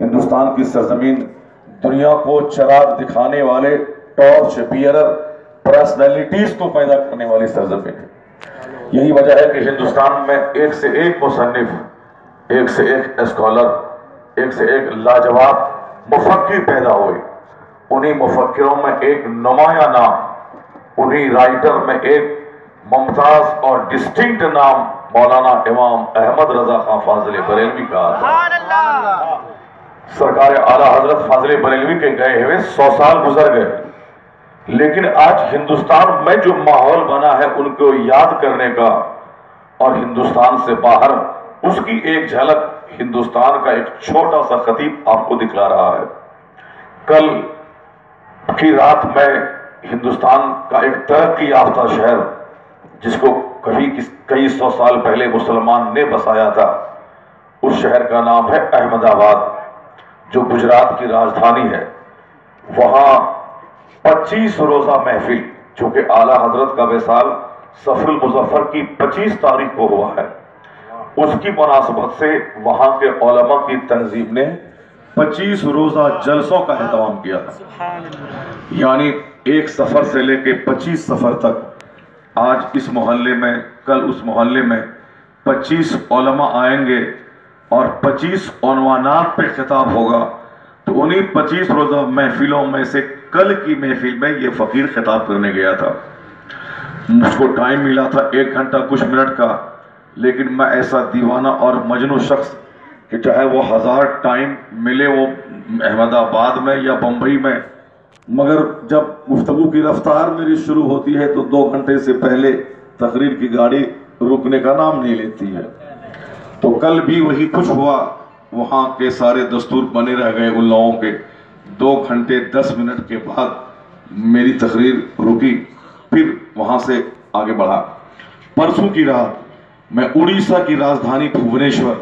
ہندوستان کی سرزمین دنیا کو چراغ دکھانے والے ٹارچ بیئرر پرسنالٹیز کو پیدا کرنے والی سرزمین ہے۔ یہی وجہ ہے کہ ہندوستان میں ایک سے ایک مصنف، ایک سے ایک اسکالر، ایک سے ایک لاجواب مفکر پیدا ہوئے۔ انہی مفکروں میں ایک نمایاں نام، انہی رائٹر میں ایک ممتاز اور ڈسٹنکٹ نام مولانا امام احمد رضا خان فاضل بریلوی کا آتا۔ سرکار اعلیٰ حضرت فاضل بریلوی کے گئے ہوئے 100 سال گزر گئے، لیکن آج ہندوستان میں جو ماحول بنا ہے ان کو یاد کرنے کا، اور ہندوستان سے باہر اس کی ایک جھلک ہندوستان کا ایک چھوٹا سا خطیب آپ کو دکھلا رہا ہے۔ کل کی رات میں ہندوستان کا ایک ترقی یافتہ شہر جس کو کئی 100 سال پہلے مسلمان نے بسایا تھا، اس شہر کا نام ہے احمد آباد، جو گجرات کی راجدھانی ہے۔ وہاں 25 روزہ محفل، چونکہ اعلیٰ حضرت کا وصال صفر المظفر کی 25 تاریخ کو ہوا ہے، اس کی مناسبت سے وہاں کے علماء کی تنظیم نے 25 روزہ جلسوں کا اہتمام کیا تھا۔ یعنی ایک سفر سے لے کے 25 سفر تک، آج اس محلے میں، کل اس محلے میں 25 علماء آئیں گے اور 25 عنوانات پہ خطاب ہوگا۔ تو انہی 25 روزہ محفلوں میں سے کل کی محفل میں یہ فقیر خطاب کرنے گیا تھا۔ مجھ کو ٹائم ملا تھا 1 گھنٹہ کچھ منٹ کا، لیکن میں ایسا دیوانہ اور مجنون شخص کہ چاہے وہ 1000 ٹائم ملے وہ احمد آباد میں یا بمبئی میں، مگر جب گفتگو کی رفتار میری شروع ہوتی ہے تو 2 گھنٹے سے پہلے تقریر کی گاڑی رکنے کا نام نہیں لیتی ہے۔ تو کل بھی وہی کچھ ہوا، وہاں کے سارے دستور بنے رہ گئے ان لوگوں کے۔ 2 گھنٹے 10 منٹ کے بعد میری تقریر رکی، پھر وہاں سے آگے بڑھا۔ پرسوں کی رات میں اڑیسہ کی راجدھانی بھوونیشور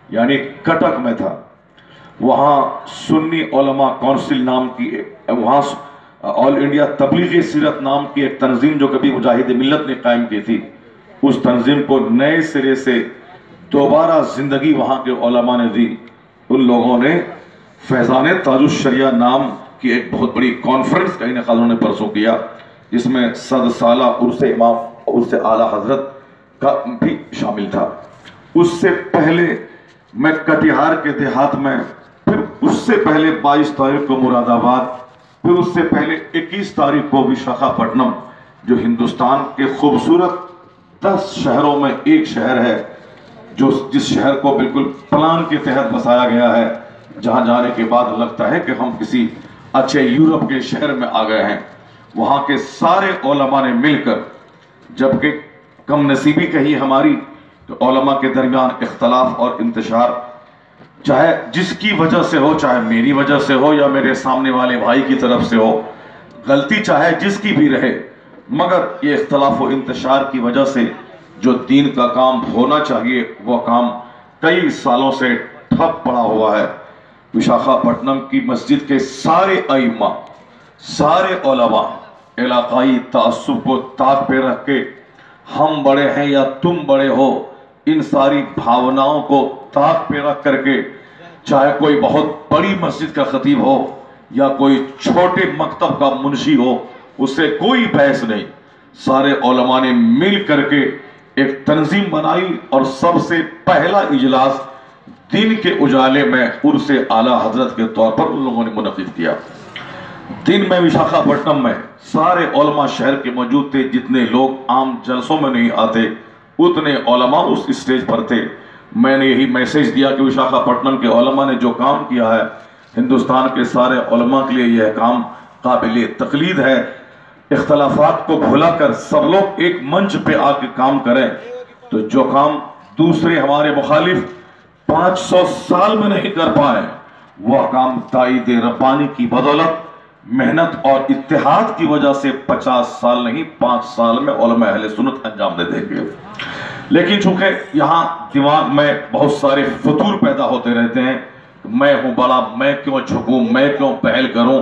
یعنی کٹک میں تھا۔ وہاں سنی علماء کونسل نام کی، وہاں آل انڈیا تبلیغ سیرت نام کی ایک تنظیم جو کبھی مجاہد ملت نے قائم کی تھی، اس تنظیم کو نئے سرے سے دوبارہ زندگی وہاں کے علماء نے دی۔ ان لوگوں نے فیضان تاج الشریعہ نام کی ایک بہت بڑی کانفرنس کا انعقاد انہوں نے پرسوں کیا، جس میں 100 سالہ عرس امام عرس اعلیٰ حضرت کا بھی شامل تھا۔ اس سے پہلے میں کٹیہار کے دیہات میں، پھر اس سے پہلے 22 تاریخ کو مراد آباد، پھر اس سے پہلے 21 تاریخ کو وشاکھاپٹنم، جو ہندوستان کے خوبصورت 10 شہروں میں ایک شہر ہے، جس شہر کو بالکل پلان کے تحت بسایا گیا ہے، جہاں جانے کے بعد لگتا ہے کہ ہم کسی اچھے یورپ کے شہر میں آ گئے ہیں۔ وہاں کے سارے علماء نے مل کر، جبکہ کم نصیبی کہی ہماری تو علماء کے درمیان اختلاف اور انتشار، چاہے جس کی وجہ سے ہو، چاہے میری وجہ سے ہو یا میرے سامنے والے بھائی کی طرف سے ہو، غلطی چاہے جس کی بھی رہے، مگر یہ اختلاف و انتشار کی وجہ سے جو دین کا کام ہونا چاہیے وہ کام کئی سالوں سے ٹھپ پڑا ہوا ہے۔ وشاکھاپٹنم کی مسجد کے سارے ائمہ، سارے علماء علاقائی تعصب کو طاق پہ رکھ کے، ہم بڑے ہیں یا تم بڑے ہو، ان ساری بھاوناؤں کو طاق پہ رکھ کر کے، چاہے کوئی بہت بڑی مسجد کا خطیب ہو یا کوئی چھوٹے مکتب کا منشی ہو، اس سے کوئی بحث نہیں، سارے علماء نے مل کر کے ایک تنظیم بنائی اور سب سے پہلا اجلاس دن کے اجالے میں عرس اعلیٰ حضرت کے طور پر ان لوگوں نے منعقد کیا۔ دن میں وشاکھاپٹنم میں سارے علماء شہر کے موجود تھے، جتنے لوگ عام جلسوں میں نہیں آتے اتنے علماء اس اسٹیج پر تھے۔ میں نے یہی میسیج دیا کہ وشاکھاپٹنم کے علماء نے جو کام کیا ہے، ہندوستان کے سارے علماء کے لیے یہ کام قابل تقلید ہے۔ اختلافات کو بھلا کر سب لوگ ایک منچ پہ آ کے کام کریں، تو جو کام دوسرے ہمارے مخالف 500 سال میں نہیں کر پائے، وہ کام تائید ربانی کی بدولت، محنت اور اتحاد کی وجہ سے 50 سال نہیں 5 سال میں علماء اہل سنت انجام دے دیں گے۔ لیکن چونکہ یہاں دماغ میں بہت سارے فطور پیدا ہوتے رہتے ہیں، میں ہوں بڑا، میں کیوں جھکوں، میں کیوں پہل کروں،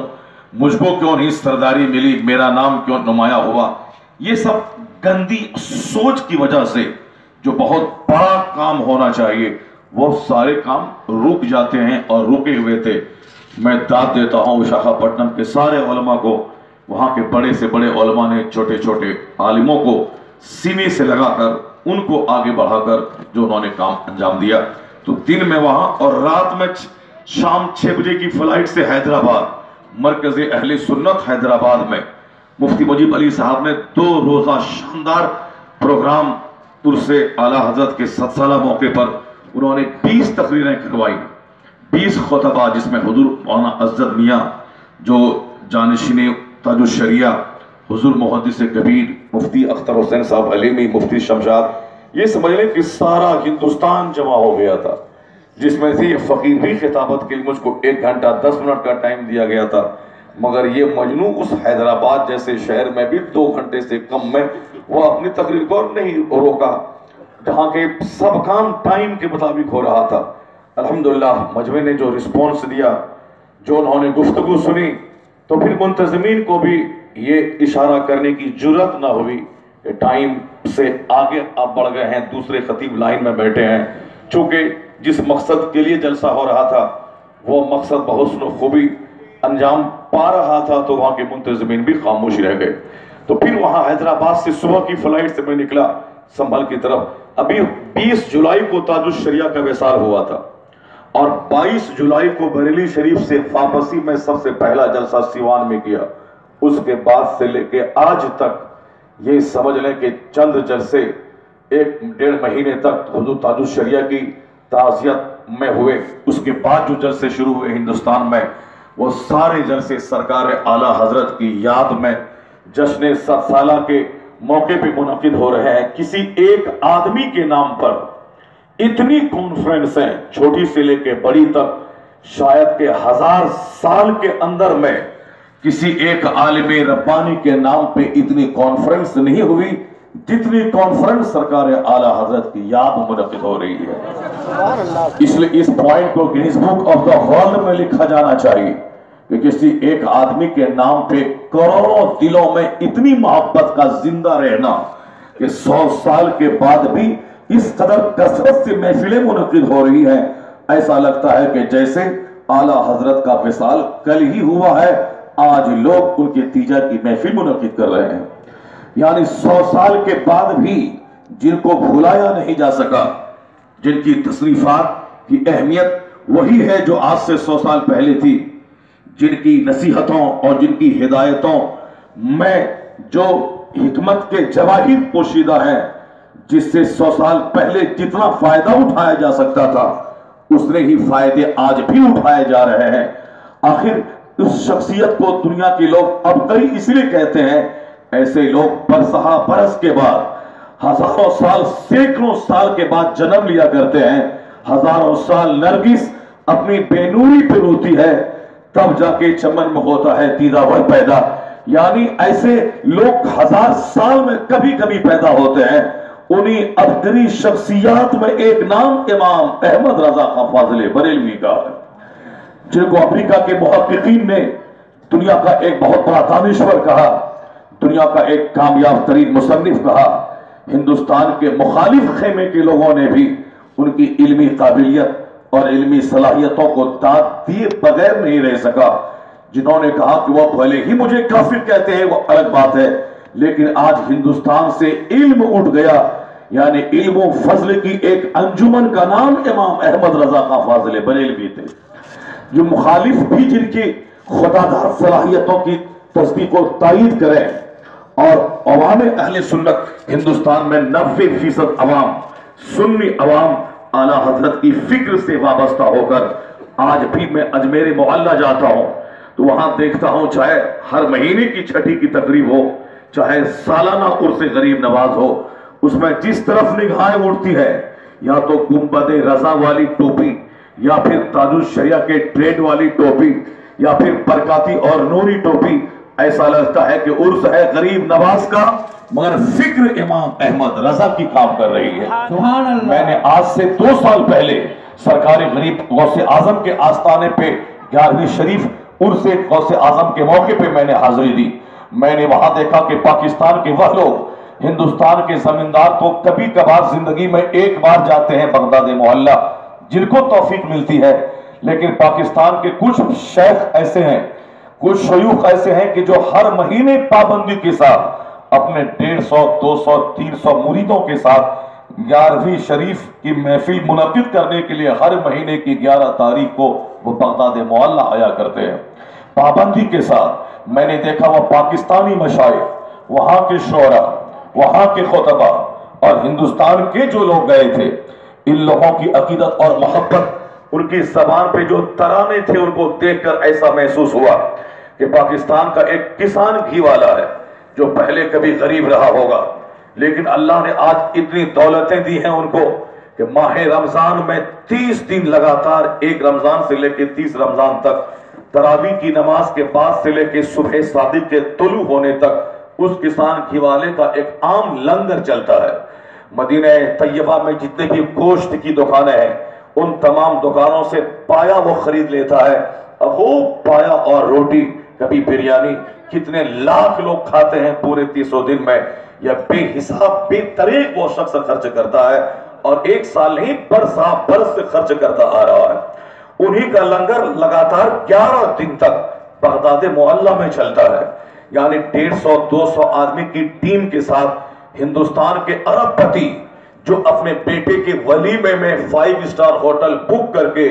مجھ کو کیوں نہیں سرداری ملی، میرا نام کیوں نمایاں ہوا، یہ سب گندی سوچ کی وجہ سے جو بہت بڑا کام ہونا چاہیے وہ سارے کام رک جاتے ہیں اور رکے ہوئے تھے. میں داد دیتا ہوں وشاکھاپٹنم کے سارے علماء کو. وہاں کے بڑے سے بڑے علماء نے چھوٹے چھوٹے عالموں کو سینے سے لگا کر ان کو آگے بڑھا کر جو انہوں نے کام انجام دیا. تو دن میں وہاں اور رات میں شام 6 بجے کی فلائٹ سے حیدرآباد مرکز اہل سنت حیدرآباد میں مفتی مجیب علی صاحب نے 2 روزہ شاندار پروگرام عرس اعلیٰ حضرت کے 7 سالہ موقع پر انہوں نے 20 تقریریں کروائی, 20 خطبہ, جس میں حضور مولانا عزت میاں جو جانشین تاج الشریعہ, حضور محدث کبیر مفتی اختر حسین صاحب علیمی, مفتی شمشاد, یہ سمجھ لیں کہ سارا ہندوستان جمع ہو گیا تھا, جس میں سے یہ فقیر بھی خطابت کے لیے مجھ کو 1 گھنٹہ 10 منٹ کا ٹائم دیا گیا تھا, مگر یہ مجنو اس حیدرآباد جیسے شہر میں بھی 2 گھنٹے سے کم میں وہ اپنی تقریر کو نہیں روکا, جہاں کے سب کام ٹائم کے مطابق ہو رہا تھا. الحمدللہ مجمع نے جو رسپونس دیا, جو انہوں نے گفتگو سنی, تو پھر منتظمین کو بھی یہ اشارہ کرنے کی جرات نہ ہوئی کہ ٹائم سے آگے آپ بڑھ گئے ہیں, دوسرے خطیب لائن میں بیٹھے ہیں. چونکہ جس مقصد کے لیے جلسہ ہو رہا تھا وہ مقصد بحسن و خوبی انجام پا رہا تھا, تو وہاں کے منتظمین بھی خاموش رہ گئے. تو پھر وہاں حیدرآباد سے صبح کی فلائٹ سے میں نکلا سنبھل کی طرف. ابھی 20 جولائی کو تاج الشریعہ کا وصال ہوا تھا اور 22 جولائی کو بریلی شریف سے واپسی میں سب سے پہلا جلسہ سیوان میں کیا. اس کے بعد سے لے کے آج تک یہ سمجھ لیں کہ چند جلسے 1-1.5 مہینے تک حضور تاج الشریعہ کی تعزیت میں ہوئے. اس کے بعد جو جلسے شروع ہوئے ہندوستان میں, وہ سارے جلسے سرکار اعلیٰ حضرت کی یاد میں جشن 7 سالہ کے موقع پہ منعقد ہو رہے ہیں. کسی ایک آدمی کے نام پر اتنی کانفرنسیں چھوٹی سے لے کے بڑی تک شاید کہ 1000 سال کے اندر میں کسی ایک عالم ربانی کے نام پہ اتنی کانفرنس نہیں ہوئی جتنی کانفرنس سرکار اعلیٰ حضرت کی یاد منعقد ہو رہی ہے. اس لیے اس پوائنٹ کو Guinness book of the world میں لکھا جانا چاہیے کہ کسی ایک آدمی کے نام پہ کروڑوں دلوں میں اتنی محبت کا زندہ رہنا کہ 100 سال کے بعد بھی اس قدر کثرت سے محفلیں منعقد ہو رہی ہیں. ایسا لگتا ہے کہ جیسے اعلیٰ حضرت کا وصال کل ہی ہوا ہے, آج لوگ ان کے تیجا کی محفل منعقد کر رہے ہیں. یعنی 100 سال کے بعد بھی جن کو بھولایا نہیں جا سکا, جن کی تصریفات کی اہمیت وہی ہے جو آج سے 100 سال پہلے تھی, جن کی نصیحتوں اور جن کی ہدایتوں میں جو حکمت کے جواہر پوشیدہ ہیں, جس سے 100 سال پہلے جتنا فائدہ اٹھایا جا سکتا تھا اتنے ہی فائدے آج بھی اٹھائے جا رہے ہیں. آخر اس شخصیت کو دنیا کے لوگ ابتری اس لیے کہتے ہیں, ایسے لوگ برسہ برس کے بعد, ہزاروں سال, سینکڑوں سال کے بعد جنم لیا کرتے ہیں. ہزاروں سال نرگس اپنی بے نوری پہ روتی ہے, تب جا کے چمن میں ہوتا ہے دیداور پیدا. یعنی ایسے لوگ 1000 سال میں کبھی کبھی پیدا ہوتے ہیں. انہی ابتری شخصیات میں ایک نام امام احمد رضا خان فاضل بریلوی کا ہے, جن کو امریکہ کے محققین نے دنیا کا ایک بہت بڑا دانشور کہا, دنیا کا ایک کامیاب ترین مصنف کہا. ہندوستان کے مخالف خیمے کے لوگوں نے بھی ان کی علمی قابلیت اور علمی صلاحیتوں کو داد دیے بغیر نہیں رہ سکا. جنہوں نے کہا کہ وہ بھلے ہی مجھے کافر کہتے ہیں وہ الگ بات ہے, لیکن آج ہندوستان سے علم اٹھ گیا. یعنی علم و فضل کی ایک انجمن کا نام امام احمد رضا خان فاضل بریلوی تھے. جو مخالف بھی جن کی خدا دار صلاحیتوں کی تصدیق و تائید کریں, اور عوام اہل سنت ہندوستان میں 90% عوام, سنی عوام اعلیٰ حضرت کی فکر سے وابستہ ہو کر, آج بھی میں اجمیر معلیٰ جاتا ہوں تو وہاں دیکھتا ہوں, چاہے ہر مہینے کی چھٹی کی تقریب ہو, چاہے سالانہ عرس غریب نواز ہو, اس میں جس طرف نگاہیں اڑتی ہے یا تو گنبد رضا والی ٹوپی, یا پھر تاج الشریعہ کے ٹریڈ والی ٹوپی, یا پھر برکاتی اور نوری ٹوپی. ایسا لگتا ہے کہ عرس ہے غریب نواز کا, مگر فکر امام احمد رضا کی کام کر رہی ہے. میں نے آج سے 2 سال پہلے سرکار غریب غوث اعظم کے آستانے پہ 11ویں شریف عرس غوث اعظم کے موقع پہ میں نے حاضری دی. میں نے وہاں دیکھا کہ پاکستان کے وہ لوگ, ہندوستان کے زمیندار تو کبھی کبھار زندگی میں ایک بار جاتے ہیں بغداد معلیٰ, جن کو توفیق ملتی ہے، لیکن پاکستان کے کچھ شیخ ایسے ہیں، کچھ شیوخ ایسے ہیں کہ جو ہر مہینے پابندی کے ساتھ اپنے 150 200 300 مریدوں کے ساتھ 11ویں شریف کی محفل منعقد کرنے کے لیے ہر مہینے کی 11 تاریخ کو وہ بغداد معلی آیا کرتے ہیں پابندی کے ساتھ۔ میں نے دیکھا وہ پاکستانی مشائخ، وہاں کے شعراء، وہاں کے خطبہ اور ہندوستان کے جو لوگ گئے تھے، ان لوگوں کی عقیدت اور محبت، ان کی زبان پہ جو ترانے تھے، ان کو دیکھ کر ایسا محسوس ہوا کہ پاکستان کا ایک کسان گھی والا ہے جو پہلے کبھی غریب رہا ہوگا، لیکن اللہ نے آج اتنی دولتیں دی ہیں ان کو کہ ماہ رمضان میں 30 دن لگاتار، ایک رمضان سے لے کے 30 رمضان تک، تراویح کی نماز کے بعد سے لے کے صبح صادق کے طلوع ہونے تک اس کسان گھی والے کا ایک عام لنگر چلتا ہے۔ مدینہ طیبہ میں جتنے بھی گوشت کی دکانیں ہیں، ان تمام دکانوں سے پایا وہ خرید لیتا ہے، خوب پایا اور روٹی، کبھی بریانی، کتنے لاکھ لوگ کھاتے ہیں پورے 300 دن میں، یا بے حساب بے طریق وہ شخص خرچ کرتا ہے، اور ایک سال نہیں برسا برس سے خرچ کرتا آ رہا ہے۔ انہی کا لنگر لگاتار 11 دن تک بغداد معلی میں چلتا ہے، یعنی 150 200 آدمی کی ٹیم کے ساتھ ہندوستان کے ارب پتی جو اپنے بیٹے کے ولیمے میں 5 اسٹار ہوٹل بک کر کے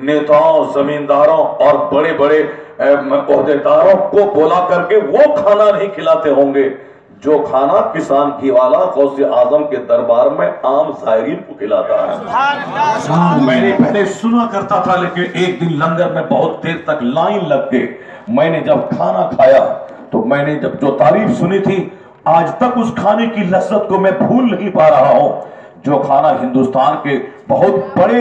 نیتاؤں، زمینداروں اور بڑے بڑے عہدیداروں کو بلا کر کے وہ کھانا نہیں کھلاتے ہوں گے جو کھانا کسان گھی والا غوث اعظم کے دربار میں عام زائرین کو کھلاتا ہے۔ میں نے پہلے سنا کرتا تھا، لیکن ایک دن لنگر میں بہت دیر تک لائن لگ گئے۔ میں نے جب کھانا کھایا تو میں نے جب جو تعریف سنی تھی، آج تک اس کھانے کی لذت کو میں بھول نہیں پا رہا ہوں۔ جو کھانا ہندوستان کے بہت بڑے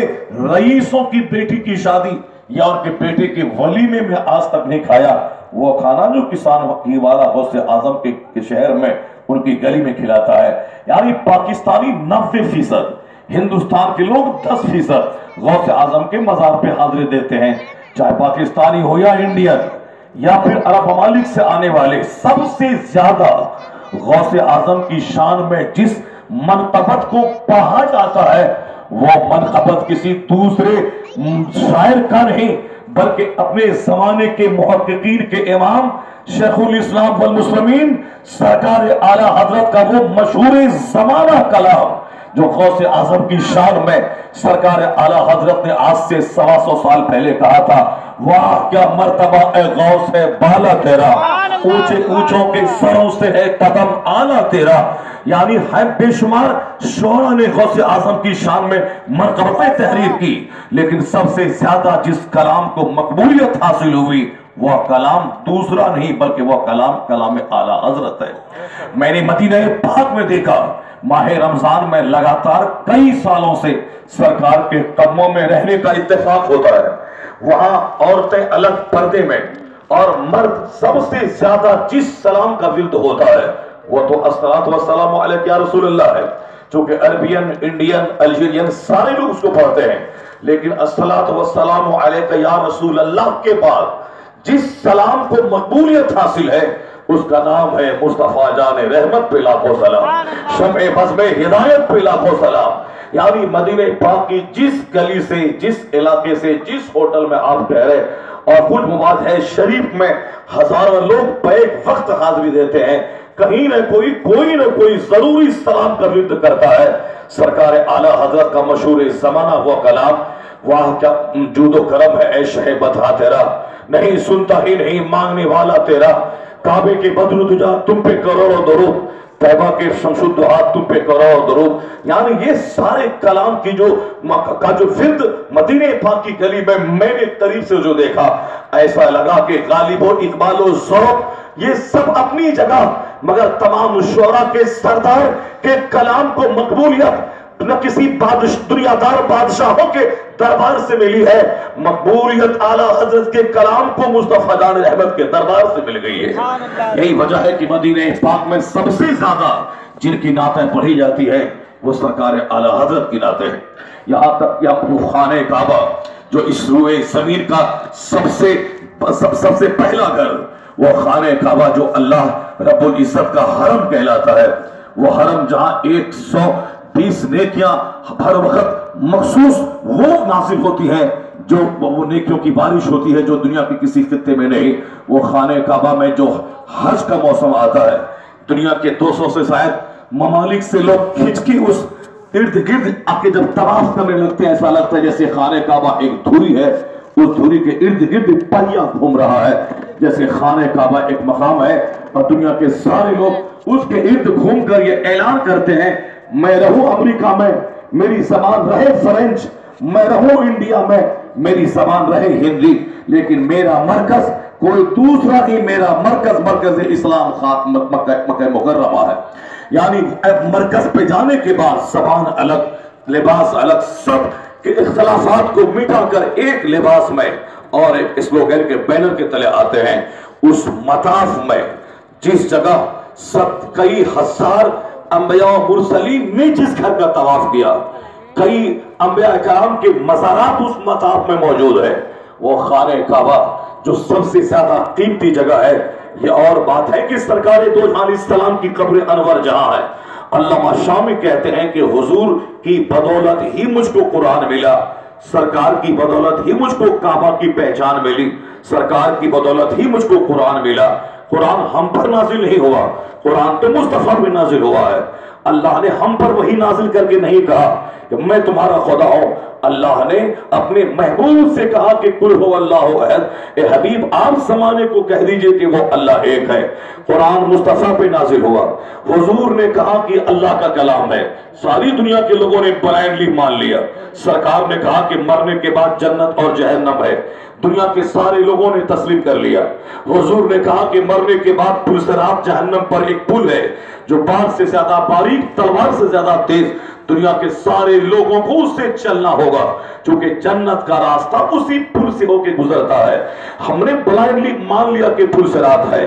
رئیسوں کی بیٹی کی شادی یا ان کے بیٹے کے ولیمے میں آج تک نہیں کھایا، وہ کھانا جو کسان گھی والا غوث اعظم کے شہر میں ان کی گلی میں کھلاتا ہے، یعنی پاکستانی 90%، ہندوستان کے لوگ 10% غوث اعظم کے مزار پہ حاضری دیتے ہیں، چاہے پاکستانی ہو یا انڈین یا پھر عرب ممالک سے آنے والے۔ سب سے زیادہ غوث اعظم کی شان میں جس منقبت کو پڑھا جاتا ہے، وہ منقبت کسی دوسرے شاعر کا نہیں بلکہ اپنے زمانے کے محققین کے امام شیخ الاسلام والمسلمین سرکار اعلیٰ حضرت کا وہ مشہور زمانہ کلام جو غوث اعظم کی شان میں سرکار اعلیٰ حضرت نے آج سے 125 سال پہلے کہا تھا، واہ کیا مرتبہ اے غوث ہے بالا تیرا، اونچے اونچوں کے سروں سے ہے قدم آلہ تیرا۔ یعنی ہے بے شمار شعراء نے غوث اعظم کی شان میں مرتبہ تحریر کی، لیکن سب سے زیادہ جس کلام کو مقبولیت حاصل ہوئی وہ کلام دوسرا نہیں بلکہ وہ کلام اعلیٰ حضرت ہے۔ میں نے مدینہ پاک میں دیکھا، ماہ رمضان میں لگاتار کئی سالوں سے سرکار کے قدموں میں رہنے کا اتفاق ہوتا ہے۔ وہاں عورتیں الگ پردے میں اور مرد سب سے زیادہ جس سلام کا ورد ہوتا ہے وہ تو الصلاۃ والسلام علیک یا رسول اللہ ہے، چونکہ عربین، انڈین، الجیرین سارے لوگ اس کو پڑھتے ہیں، لیکن الصلاۃ والسلام علیک یا رسول اللہ کے بعد جس سلام کو مقبولیت حاصل ہے اس کا نام ہے مصطفیٰ جان رحمت پہ لاکھوں سلام، شمع بزم ہدایت پہ لاکھوں سلام۔ یعنی مدینہ پاک کی جس گلی سے، جس علاقے سے، جس ہوٹل میں آپ ٹھہرے، اور کچھ مباد ہے شریف میں ہزاروں لوگ بیک وقت حاضری دیتے ہیں، کہیں نہ کوئی ضروری سلام کا ورد کرتا ہے۔ سرکار اعلیٰ حضرت کا مشہور زمانہ وہ کلام، واہ کیا جود و کرم ہے اے شہ بطحہ تیرا، نہیں سنتا ہی نہیں مانگنے والا تیرا، کعبے کے بدر تجا تم پہ کروڑوں درود، طیبہ کے شمس الدہا تم پہ کروڑوں درود۔ یعنی یہ سارے کلام کی جو فرد مدینہ پاک کی گلی میں نے قریب سے جو دیکھا، ایسا لگا کہ غالب و اقبال و ذوق یہ سب اپنی جگہ، مگر تمام شعراء کے سردار کے کلام کو مقبولیت نہ کسی دنیا دار بادشاہوں کے دربار سے ملی ہے، مقبولیت اعلیٰ حضرت کے کلام کو مصطفیٰ جان رحمت کے دربار سے مل گئی ہے۔ یہی وجہ ہے کہ مدینہ پاک میں سب سے زیادہ جن کی نعتیں پڑھی جاتی ہے وہ سرکار اعلیٰ حضرت کی نعتیں ہیں، یہاں تک کہ اپنے خانہ کعبہ جو اس روئے زمین کا سب سے پہلا گھر، وہ خانہ کعبہ جو اللہ رب العزت کا حرم کہلاتا ہے، وہ حرم جہاں 20 नेकियां हर वक्त मखसूस वो नासिल होती हैं जो वो नेकियों की बारिश होती है जो दुनिया के किसी खित्ते में नहीं। वो खाने काबा में जो हज का मौसम आता है, दुनिया के 200 से शायद ममालिक से लोग खिंच के उस इर्द गिर्द आके जब तवाफ करने लगते हैं, ऐसा लगता है जैसे खाने काबा एक धुरी है, उस धुरी के इर्द गिर्द पहिया घूम रहा है। जैसे खाने काबा एक मकाम है और दुनिया के सारे लोग उसके इर्द घूम कर ये ऐलान करते हैं, मैं रहूं अमेरिका में मेरी जबान रहे फ्रेंच, मैं रहूं इंडिया में मेरी जबान रहे हिंदी, लेकिन मेरा मरकज कोई दूसरा नहीं, मेरा मरकज इस्लाम मक्का मुकर्रमा है। यानी मरकज पे जाने के बाद जबान अलग, लिबास अलग, सब के इख्तलाफात को मिटाकर एक लिबास में और एक स्लोगन के बैनर के तले आते हैं। उस मताफ में जिस जगह सब कई हजार अंबिया मुरसलीन ने जिस घर का तवाफ किया, कई अंबिया कराम के मज़ारात उस मताफ में मौजूद है, वो खाने काबा जो सबसे ज्यादा कीमती जगह है। ये और बात है कि सरकार दो जहान इस्लाम की कब्र अनवर जहां है। अल्लामा शामी कहते हैं कि हुजूर की बदौलत ही मुझको कुरान मिला, सरकार की बदौलत ही मुझको काबा की पहचान मिली, सरकार की बदौलत ही मुझको कुरान मिला। कुरान हम पर नाजिल नहीं हुआ, कुरान तो मुस्तफा पे नाजिल हुआ है। अल्लाह ने हम पर वही नाजिल करके नहीं कहा कि मैं तुम्हारा खुदा हूं, अल्लाह ने अपने महबूब से कहा कि कुल हो अल्लाहु अहद, ए हबीब आप जमाने को कह दीजिए कि वो अल्लाह एक है। कुरान मुस्तफा पे नाजिल हुआ, हुजूर ने कहा कि अल्लाह का कलाम है, सारी दुनिया के लोगों ने ब्लाइंडली मान लिया। सरकार ने कहा कि मरने के बाद जन्नत और जहन्नम है, दुनिया के सारे लोगों ने तस्लीम कर लिया। हुजूर ने कहा कि मरने के बाद पुलसरात जहन्नम पर एक पुल है जो बाढ़ से ज्यादा बारीक, तलवार से ज्यादा तेज, दुनिया के सारे लोगों को उससे चलना होगा, क्योंकि जन्नत का रास्ता उसी पुल से होके गुजरता है। हमने ब्लाइंडली मान लिया कि पुल सिरात है।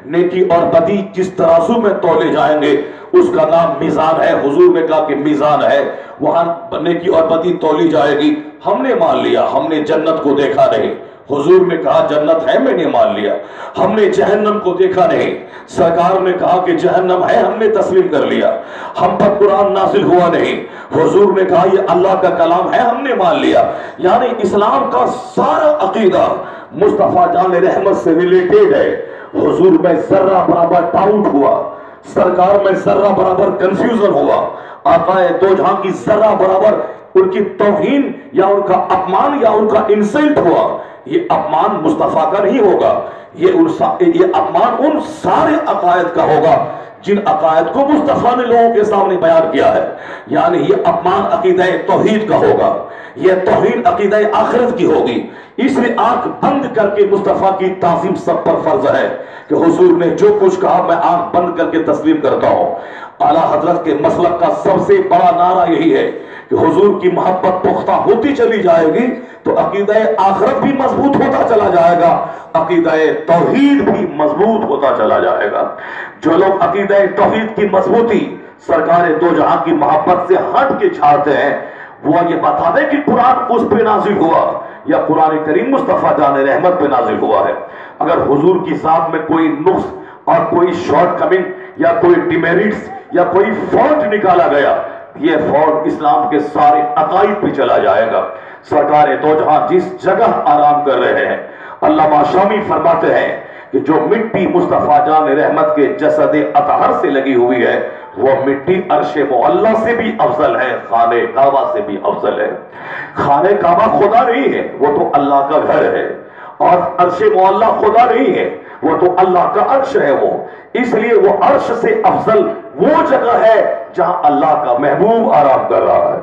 नेकी और बदी जिस तराजू में तौले जाएंगे उसका नाम मीजान है। हुजूर ने कहा कि मीजान है, वहां नेकी और बदी तौली जाएगी। हमने मान लिया, हमने जन्नत को देखा नहीं, हुजूर ने कहा जन्नत है, मैंने मान लिया। हमने जहन्नम को देखा नहीं, सरकार ने कहा कि जहन्नम है, हमने तस्लीम कर लिया। हम पर कुरान नाजिल हुआ नहीं, हुजूर ने कहा ये अल्लाह का कलाम है, हमने मान लिया। यानी इस्लाम का सारा अकीदा मुस्तफा जान रहमत से रिलेटेड है। हुजूर में जर्रा बराबर डाउट हुआ, सरकार में जर्रा बराबर कंफ्यूजन हुआ, आकाए दो जहां की जर्रा बराबर उनकी तौहीन या उनका अपमान या उनका इंसल्ट हुआ, ये अपमान मुस्तफा का नहीं होगा, ये अपमान उन सारे अकायद का होगा जिन अकायद को मुस्तफा ने लोगों के सामने बयान किया है। यानी ये अपमान अकीदा तौहीद का होगा, ये तौहीन अकीदा आखिरत की होगी। इसलिए आंख बंद करके मुस्तफा की ताज़ीम सब पर फर्ज है कि हुजूर ने जो कुछ कहा मैं आंख बंद करके तस्लीम करता हूं। आला हजरत के मसलक का सबसे बड़ा नारा यही है कि हुजूर की मोहब्बत पुख्ता होती चली जाएगी तो अकीदा आखिरत भी मजबूत होता चला जाएगा, अकीदा तौहीद भी मजबूत होता चला जाएगा। जो लोग अकीदा तौहीद की मजबूती सरकार दो जहां की मोहब्बत से हट के चाहते हैं, वो ये बता दे कि कुरान उस पे नाजिल हुआ या कुरान करीम मुस्तफा जान रहमत पे नाजिल हुआ है। अगर हुजूर की जात में कोई नुक्स और कोई शॉर्ट कमिंग या कोई डिमेरिट्स या कोई फॉल्ट निकाला गया, ये फॉल्ट इस्लाम के सारे अकाइद पे चला जाएगा। सरकार दो जहां जिस जगह आराम कर रहे हैं, अल्लामा शामी फरमाते हैं कि जो मिट्टी मुस्तफा जान रहमत के जसद अतहर से लगी हुई है वो मिट्टी अर्श मुअल्ला से भी अफजल है, खाने काबा से भी अफजल है। खाने काबा खुदा नहीं है, वो तो अल्लाह का घर है, और अर्श मुअल्ला खुदा नहीं है, वो तो अल्लाह का अर्श है। वो इसलिए वो अर्श से अफजल वो जगह है जहां अल्लाह का महबूब आराम कर रहा है।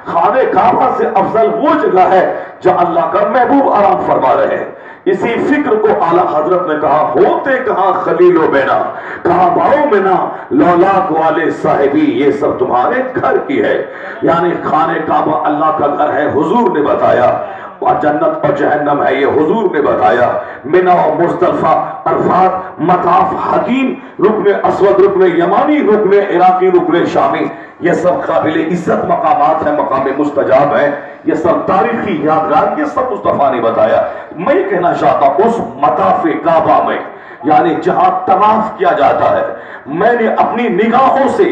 खाने काबा से अफजल वो जगह है जहां अल्लाह का महबूब आराम फरमा रहे हैं। इसी फिक्र को आला हजरत ने कहा, होते कहां खलीलो बेना, कहां बाओ में ना लौलाक वाले साहिबी, ये सब तुम्हारे घर की है। यानी खाने काबा अल्लाह का घर है, हुजूर ने बताया, और जन्नत और जहन्नम है, ये हुजूर ने बताया। मिना और मुस्तफा, अरफात, मताफ, हकीम, रुकने असवद, रुकने यमानी, रुकने इराकी, रुकने शामी, ये सब काबिल इज्जत मकामात है, मकाम मुस्तजाब है, ये सब तारीखी यादगार, ये सब मुस्तफा ने बताया। मैं ये कहना चाहता हूं उस मताफे काबा में, यानी जहां तवाफ किया जाता है, मैंने अपनी निगाहों से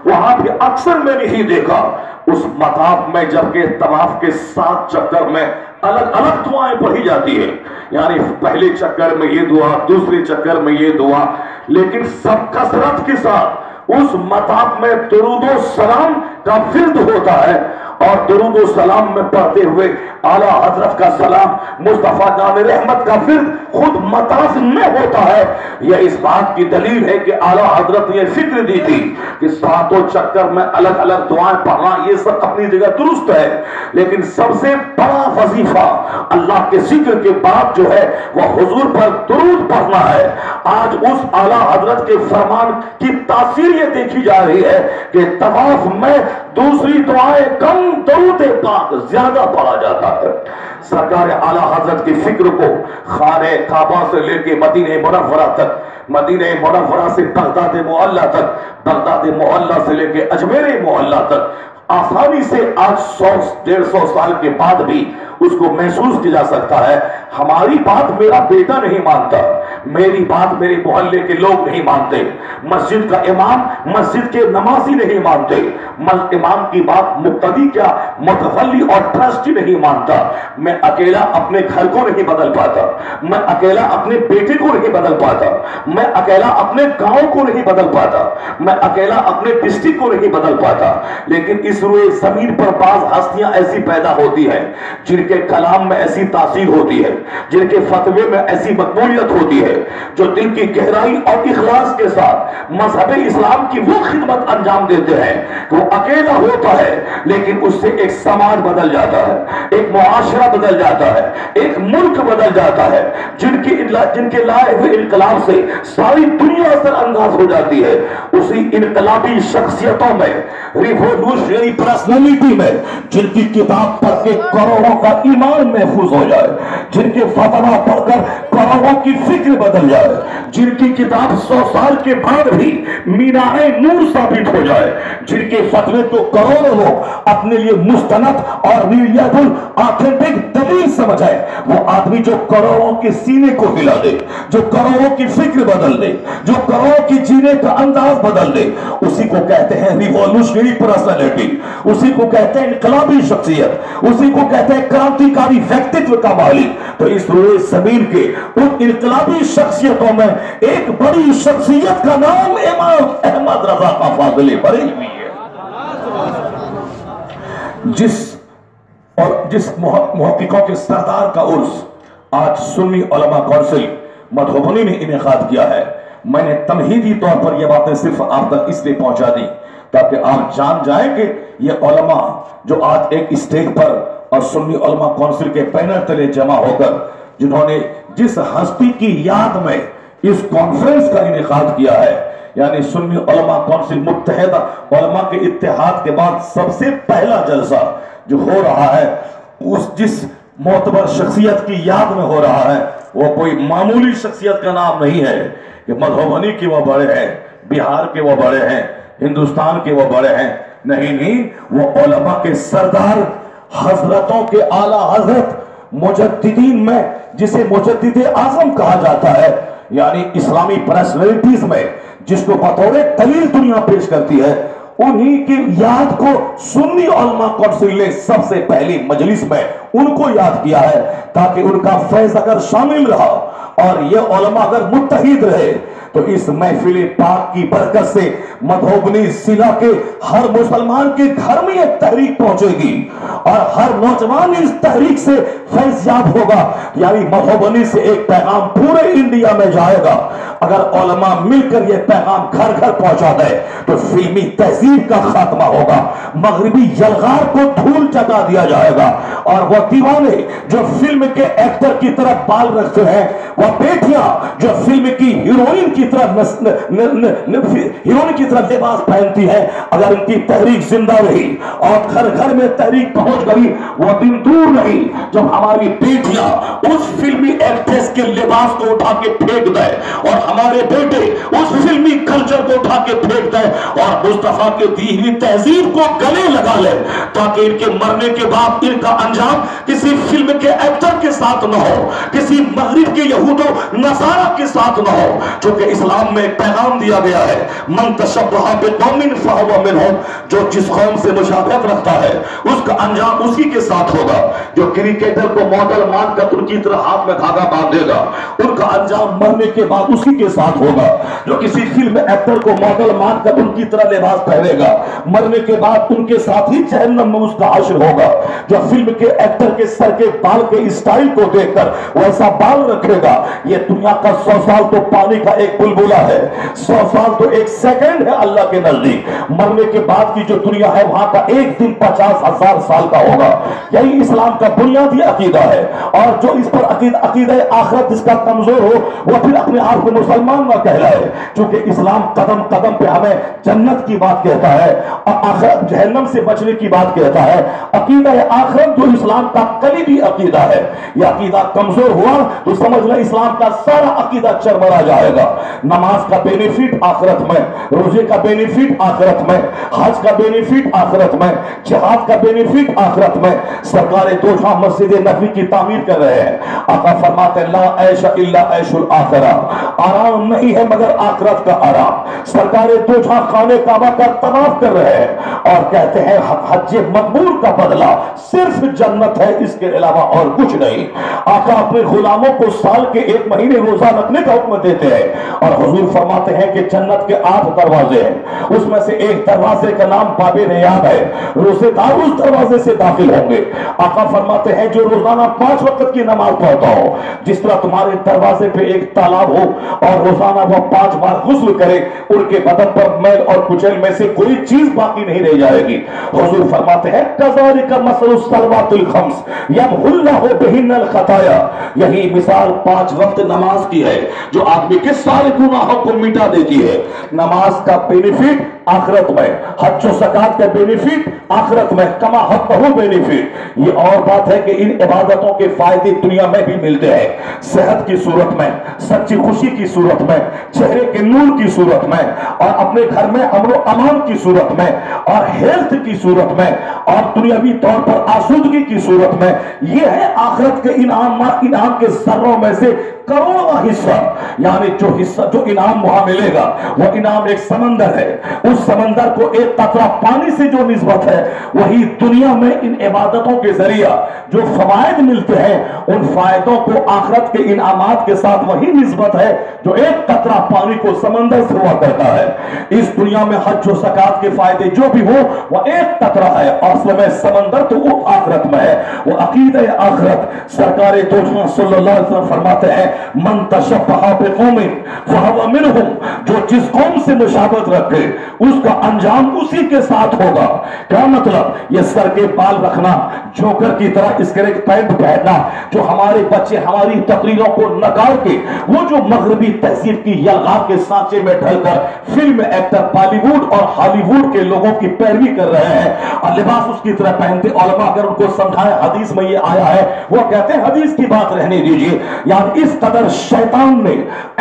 वहां भी अक्सर मैंने ही देखा उस मताफ में जबकि तवाफ के 7 चक्कर में अलग अलग दुआएं पढ़ी जाती है, यानी पहले चक्कर में ये दुआ, दूसरे चक्कर में ये दुआ, लेकिन सब कसरत के साथ उस मताफ में दुरूद सलाम का फिर्द होता है और दुरूद सलाम में पढ़ते हुए आला हजरत का सलाम, मुस्तफा जान रहमत का फिर्द खुद मताफ में होता है। यह इस बात की दलील है कि आला हजरत ने फिक्र दी थी कि 7 चक्कर में अलग अलग दुआएं पढ़ना ये सब अपनी जगह दुरुस्त है, लेकिन सबसे बड़ा वजीफा अल्लाह के जिक्र के बाद जो है वह हुजूर पर दुरूद पढ़ना है। आज उस आला हजरत के फरमान की तासीर ये देखी जा रही है कि तवाफ में दूसरी दुआएं कम, दरूद पाक ज्यादा पढ़ा जाता है। सरकार आला हजरत की फिक्र को खाने काबा से लेके मदीने मुनव्वरा तक, मदीने मुनव्वरा से बगदाद मुअल्ला तक, बगदाद मुअल्ला से लेके अजमेर मुअल्ला तक आसानी से आज 100-150 साल के बाद भी उसको महसूस किया जा सकता है। हमारी बात मेरा बेटा नहीं मानता, मेरी बात मेरे मोहल्ले के लोग नहीं मानते, मस्जिद का इमाम, मस्जिद के नमाजी नहीं मानते, इमाम की बात मुक्तदी क्या मुतवल्ली और ट्रस्टी नहीं मानता। मैं अकेला अपने घर को नहीं बदल पाता, मैं अकेला अपने बेटे को नहीं बदल पाता, मैं अकेला अपने गांव को नहीं बदल पाता, मैं अकेला अपने डिस्ट्रिक्ट को नहीं बदल पाता, लेकिन इस रुए जमीन पर बाज हस्तियां ऐसी पैदा होती हैं जिनके कलाम में ऐसी तासीर होती है, जिनके फतवे में ऐसी मकबूलियत होती है, जो दिल की गहराई और इखलास के साथ मजहब इस्लाम की वो खिदमत अंजाम देते हैं कि वो अकेला होता है लेकिन उससे एक समाज बदल जाता है, एक मुआशरा बदल जाता है, एक मुल्क बदल जाता है, जिनके लाए हुए इनकलाब से सारी दुनिया असरअंदाज हो जाती है। उसी इनकलाबी शख्सियतों में, रिवोल्यूशनरी पर्सनैलिटी में, जिनकी किताब पढ़ के करोड़ों का ईमान महफूज हो जाए, जिनके फतवा पढ़कर करोड़ों की फिक्र बदल जाए, जिनकी किताब 100 साल के बाद भी मीनारे नूर साबित हो जाए, जिनके फतवे तो करोड़ों लोग अपने लिए मुस्तनद और रिलिएबल ऑथेंटिक दलील समझे, वो आदमी जो करोड़ों के सीने को हिला दे, जो करोड़ों की फिक्र बदल दे, जो करोड़ों की जीने का अंदाज बदल दे, उसी को कहते हैं रिवॉल्यूशनरी पर्सनैलिटी, उसी को कहते हैं इनकलाबी शख्सियत, उसी को कहते हैं क्रांतिकारी व्यक्तित्व का मालिक। तो इस रोए ज़मीन के उन इनकलाबी शख्सियतों में एक बड़ी शख्सियत का नाम इमाम अहमद रजा का फाजिले बरेलवी है, जिस मुहक्किकों के सरदार का उर्स आज सुन्नी उलमा काउंसिल मधुबनी ने इनेकाद किया है। मैंने तमहीदी तौर पर यह बातें सिर्फ आप तक इसलिए पहुंचा दी ताकि आप जान जाएं कि ये उलमा जो आज एक स्टेज पर और सुन्नी उलमा काउंसिल के पैनल तले जमा होकर जिन्होंने जिस हस्ती की याद में इस कॉन्फ्रेंस का इनेकाद किया है, यानी सुन्नी उलमा काउंसिल मुत्तहिदा उलमा के इत्तेहाद के बाद सबसे पहला जलसा जो हो रहा है उस जिस मोतबर शख्सियत की याद में हो रहा है, वो कोई मामूली शख्सियत का नाम नहीं है कि मधुबनी के वो बड़े हैं, बिहार के वो बड़े हैं, हिंदुस्तान के वो बड़े हैं, नहीं, वो उलमा के सरदार, हजरतों के आला हजरत, मुजद्दिदीन में जिसे मुजद्दिद आजम कहा जाता है, यानी इस्लामी पर्सनैलिटीज में जिसको बतौर दलील दुनिया पेश करती है, उन्हीं की याद को सुन्नी उलमा काउंसिल ने सबसे पहली मजलिस में उनको याद किया है ताकि उनका फैज अगर शामिल रहा और ये उलमा अगर मुत्तहिद रहे तो इस महफिल पाक की बरकत से मधुबनी जिला के हर मुसलमान के घर में एक तहरीक पहुंचेगी और हर नौजवान इस तहरीक से फैज़याब होगा, यानी मधुबनी से एक पैगाम पूरे इंडिया में जाएगा। अगर उलमा मिलकर ये पैगाम घर घर पहुंचा दे तो फिल्मी तहजीब का खात्मा होगा, मगरिबी यलगार को धूल चटा दिया जाएगा और वह दीवाने जो फिल्म के एक्टर की तरफ बाल रखते हैं, वह बेटियां जो फिल्म की हीरोइन की तरफ लिबास पहनती है, अगर उनकी तहरीक जिंदा रही और घर घर में तहरीक पहुंच गई, वह दिन दूर नहीं जब हमारी बेटियां उस फिल्मी एक्ट्रेस के लिबास को उठा के फेंक दे और हमारे बेटे उस फिल्मी कल्चर को उठा के फेंक दे और मुस्तफा के दी हुई तहजीब को गले लगा ले, ताकि इनके मरने के बाद इनका अंजाम किसी फिल्म के एक्टर के साथ न हो, किसी मगरिब के یہود و نصارہ کے ساتھ نہ ہو، چونکہ اسلام میں ایک پیغام دیا گیا ہے، من تشبہ بقوم فہو منہم، جو جس قوم سے مشابہت رکھتا ہے اس کا انجام اسی کے ساتھ ہوگا۔ جو کرکٹر کو ماڈل مان کر ان کی طرح ہاتھ میں دھاگا باندھے گا ان کا انجام مرنے کے بعد اسی کے ساتھ ہوگا۔ جو کسی فلم ایکٹر کو ماڈل مان کر ان کی طرح لباس پہنے گا مرنے کے بعد ان کے ساتھ ہی جہنم میں اس کا حشر ہوگا۔ جو فلم کے ایکٹر کے سر کے بال کے اسٹائل کو دیکھ کر ویسا بال رکھے گا، یہ دنیا کا 100 سال تو پانی کا ایک بلبلہ ہے، 100 سال تو ایک سیکنڈ ہے اللہ کے نزدیک۔ مرنے کے بعد کی جو دنیا ہے وہاں کا ایک دن 50,000 سال کا ہوگا۔ یہی اسلام کا بنیادی عقیدہ ہے، اور جو اس پر عقیدہ آخرت جس کا کمزور ہو وہ پھر اپنے آپ کو مسلمان نہ کہلائے، چونکہ اسلام قدم قدم پہ ہمیں جنت کی بات کہتا ہے اور آخرت جہنم سے بچنے کی بات کہتا ہے۔ عقیدہ آخرت جو اسلام کا قریبی عقیدہ ہے، یہ عقیدہ کمزور ہوا تو سمجھ لیں اسلام کا سارا عقیدہ چرمرا جائے گا۔ نماز کا بینیفٹ آخرت میں، روزے کا بینیفٹ آخرت میں، حج کا بینیفٹ آخرت میں، جہاد کا بینیفٹ آخرت میں۔ سرکار دو جہاں مسجد نبوی کی تعمیر کر رہے ہیں، آقا فرماتے ہیں لا عیش الا عیش الآخرہ، آرام نہیں ہے مگر آخرت کا آرام۔ سرکار دو جہاں خانہ کعبہ کا طواف کر رہے ہیں اور کہتے ہیں حج مقبول کا بدلہ صرف جنت ہے، اس کے علاوہ اور کچھ نہیں۔ آقا اپنے غلاموں کو سال کے 1 مہینے روزہ رکھنے کا حکم دیتے ہیں اور حضور فرماتے ہیں کہ جنت کے 8 دروازے ہیں، اس میں سے ایک دروازے کا نام باب ریان ہے، روزے دار اس دروازے سے داخل ہوں گے۔ آقا فرماتے ہیں جو روزانہ 5 وقت کی نماز پڑھتا ہو، جس طرح تمہارے دروازے پہ ایک تالاب ہو اور روزانہ وہ 5 بار غسل کرے، ان کے بدن پر میل اور کچیل میں سے کوئی چیز باقی نہیں رہ جائے گی۔ حضور فرماتے ہیں کذالک مثل الصلوات الخمس یمحو اللہ بہن الخطایا، یہی مثال 5 وقت نماز کی ہے جو آدمی کے سارے گناہوں کو مٹا دیتی ہے۔ نماز کا بینیفٹ آخرت میں، حج و زکات کا بینیفٹ آخرت میں، کما حقہ بینیفٹ۔ یہ اور بات ہے کہ ان عبادتوں کے فائدے دنیا میں بھی ملتے ہیں، صحت کی صورت میں، سچی خوشی کی صورت میں، چہرے کے نور کی صورت میں، اور اپنے گھر میں امن و امان کی صورت میں، اور ہیلتھ کی صورت میں، اور دنیاوی طور پر آسودگی کی صورت میں۔ یہ ہے آخرت کے انعام کے ذروں میں سے کروڑواں حصہ، یعنی جو انعام وہاں ملے گا وہ انعام ایک سمندر ہے، اس سمندر کو ایک قطرہ پانی سے جو نسبت ہے وہی دنیا میں ان عبادتوں کے ذریعہ جو فوائد ملتے ہیں ان فائدوں کو آخرت کے انعامات کے ساتھ وہی نسبت ہے جو ایک قطرہ پانی کو سمندر سے ہوا کرتا ہے۔ اس دنیا میں حج و زکات کے فائدے جو بھی ہو وہ ایک قطرہ ہے، اصل میں سمندر تو وہ آخرت میں ہے، وہ عقیدہ آخرت۔ سرکار دو جہاں صلی اللہ علیہ وسلم فرماتے ہیں من تشبہ بقوم فہو منہم، جو جس قوم سے مشابہت رکھے اس کا انجام اسی کے ساتھ ہوگا۔ کیا مطلب؟ یہ سر کے بال رکھنا، جوکر کی طرح اسکریٹ پینٹ پہننا، جو ہمارے بچے ہماری تقریروں کو نکار کے وہ جو مغربی تہذیب کی یلغار کے سانچے میں ڈھل کر فلم ایکٹر بالی ووڈ اور ہالی ووڈ کے لوگوں کی پیروی کر رہے ہیں اور لباس اس کی طرح پہنتے، علماء اگر ان کو سمجھائے حدیث میں یہ آیا ہے وہ کہتے ہیں حدیث کی بات رہنے دیجئے، یعنی اس قدر شیطان نے